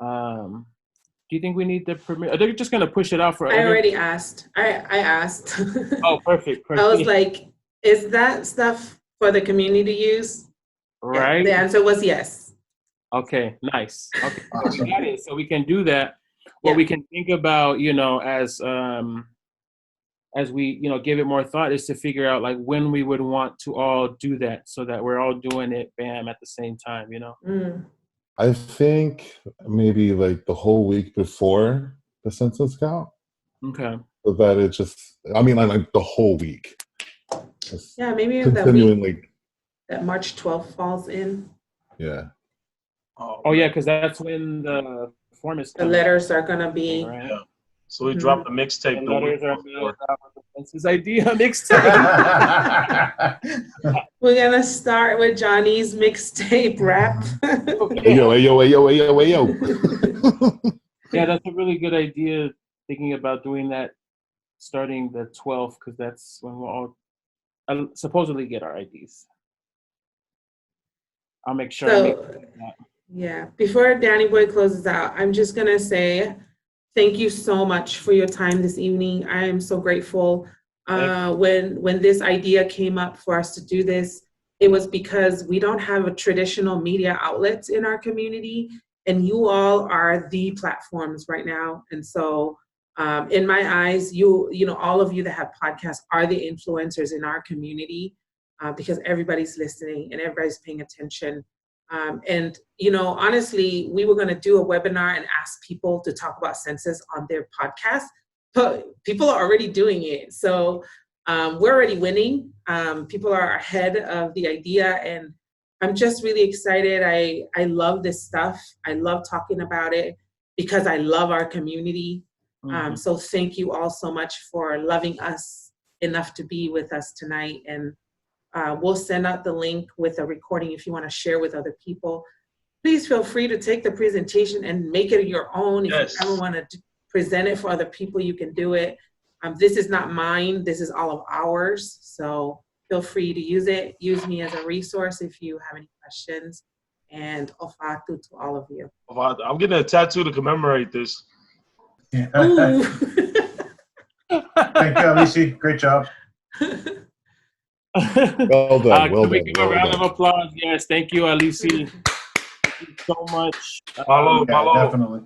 Do you think we need the permit? Are they just gonna push it out for? I already asked. I asked. Oh, perfect. I was like, is that stuff for the community to use? Right. Yeah, the answer was yes. Okay, nice. Okay, we got it. So we can do that. What we can think about, as we, give it more thought, is to figure out like when we would want to all do that, so that we're all doing it, bam, at the same time, Mm. I think maybe like the whole week before the census count. Okay. So that it just, like the whole week. Just Yeah, maybe continuing that March 12th falls in. Yeah. Oh yeah, because that's when the form is. The letters are gonna be. Right? Yeah. So we dropped the mixtape. The letters are mailed out with the census idea mixtape. We're gonna start with Johnny's mixtape rap. Hey yo. Yeah, that's a really good idea. Thinking about doing that starting the 12th, because that's when we'll all supposedly get our IDs. I'll make sure. Yeah, before Danny Boy closes out, I'm just gonna say thank you so much for your time this evening. I am so grateful. When this idea came up for us to do this, it was because we don't have a traditional media outlets in our community, and you all are the platforms right now. And so, in my eyes, all of you that have podcasts are the influencers in our community, because everybody's listening and everybody's paying attention. And honestly, we were going to do a webinar and ask people to talk about census on their podcast, but people are already doing it. So we're already winning. People are ahead of the idea, and I'm just really excited. I love this stuff. I love talking about it because I love our community. So thank you all so much for loving us enough to be with us tonight. And we'll send out the link with a recording if you want to share with other people. Please feel free to take the presentation and make it your own. If you ever want to present it for other people, you can do it. This is not mine. This is all of ours. So feel free to use it. Use me as a resource if you have any questions. And ofatu to all of you. I'm getting a tattoo to commemorate this. Yeah. Thank you, Alisi. Great job. Well done. Can we give a round of applause? Yes, thank you, Alisi. Thank you so much. Follow. Definitely.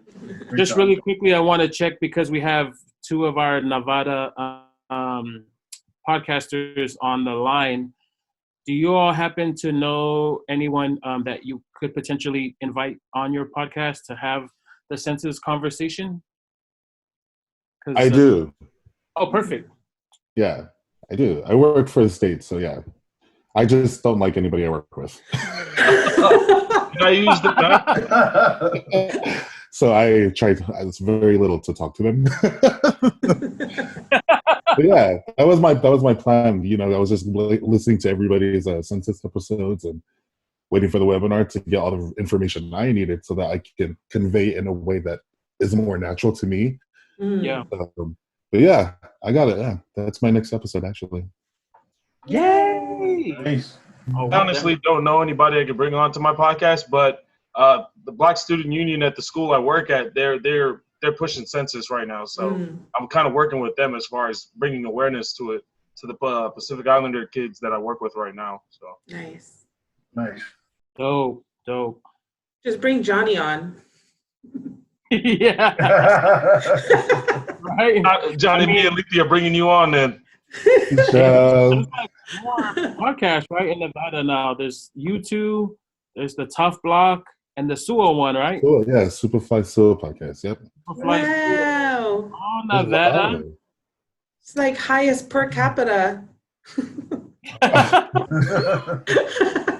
Great Just job. really quickly, I want to check, because we have two of our Nevada podcasters on the line. Do you all happen to know anyone that you could potentially invite on your podcast to have the census conversation? I do. Oh, perfect. Yeah, I do. I work for the state, so yeah. I just don't like anybody I work with. I used it. So I tried. It's very little to talk to them. But yeah, that was my plan. I was just listening to everybody's census episodes and waiting for the webinar to get all the information I needed so that I can convey in a way that is more natural to me. Yeah. But yeah, I got it. Yeah, that's my next episode, actually. Yay! Nice. Oh, I honestly don't know anybody I could bring on to my podcast, but the Black Student Union at the school I work at, they're pushing census right now. So I'm kind of working with them as far as bringing awareness to it, to the Pacific Islander kids that I work with right now. So Nice. Dope. Just bring Johnny on. Yeah. Right. Johnny, me and Alisi are bringing you on then. There's like more podcasts, right, in Nevada now. There's U2, there's the Tough Block, and the Suo one, right? Cool. Yeah, Superfly Suo podcast. Yep. Wow. Oh, Nevada. It's like highest per capita.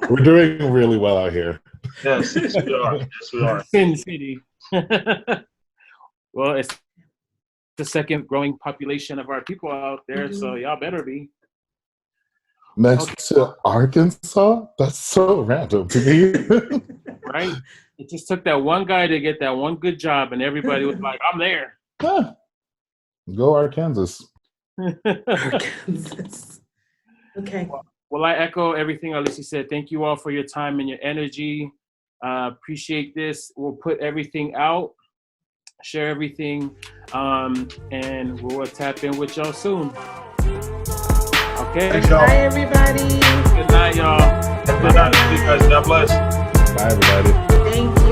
We're doing really well out here. Yes, yes, we are. Yes, we are. Sin City. Well, it's the second growing population of our people out there, so y'all better be. Next to Arkansas? That's so random to me. Right? It just took that one guy to get that one good job, and everybody was like, I'm there. Huh. Go Arkansas. Arkansas. Okay. Well, I echo everything Alisi said. Thank you all for your time and your energy. Appreciate this. We'll put everything out, share everything, and we'll tap in with y'all soon. Okay? Thanks, y'all. Bye, everybody. Good night, y'all. Good night, you guys. God bless. Bye, everybody. Thank you.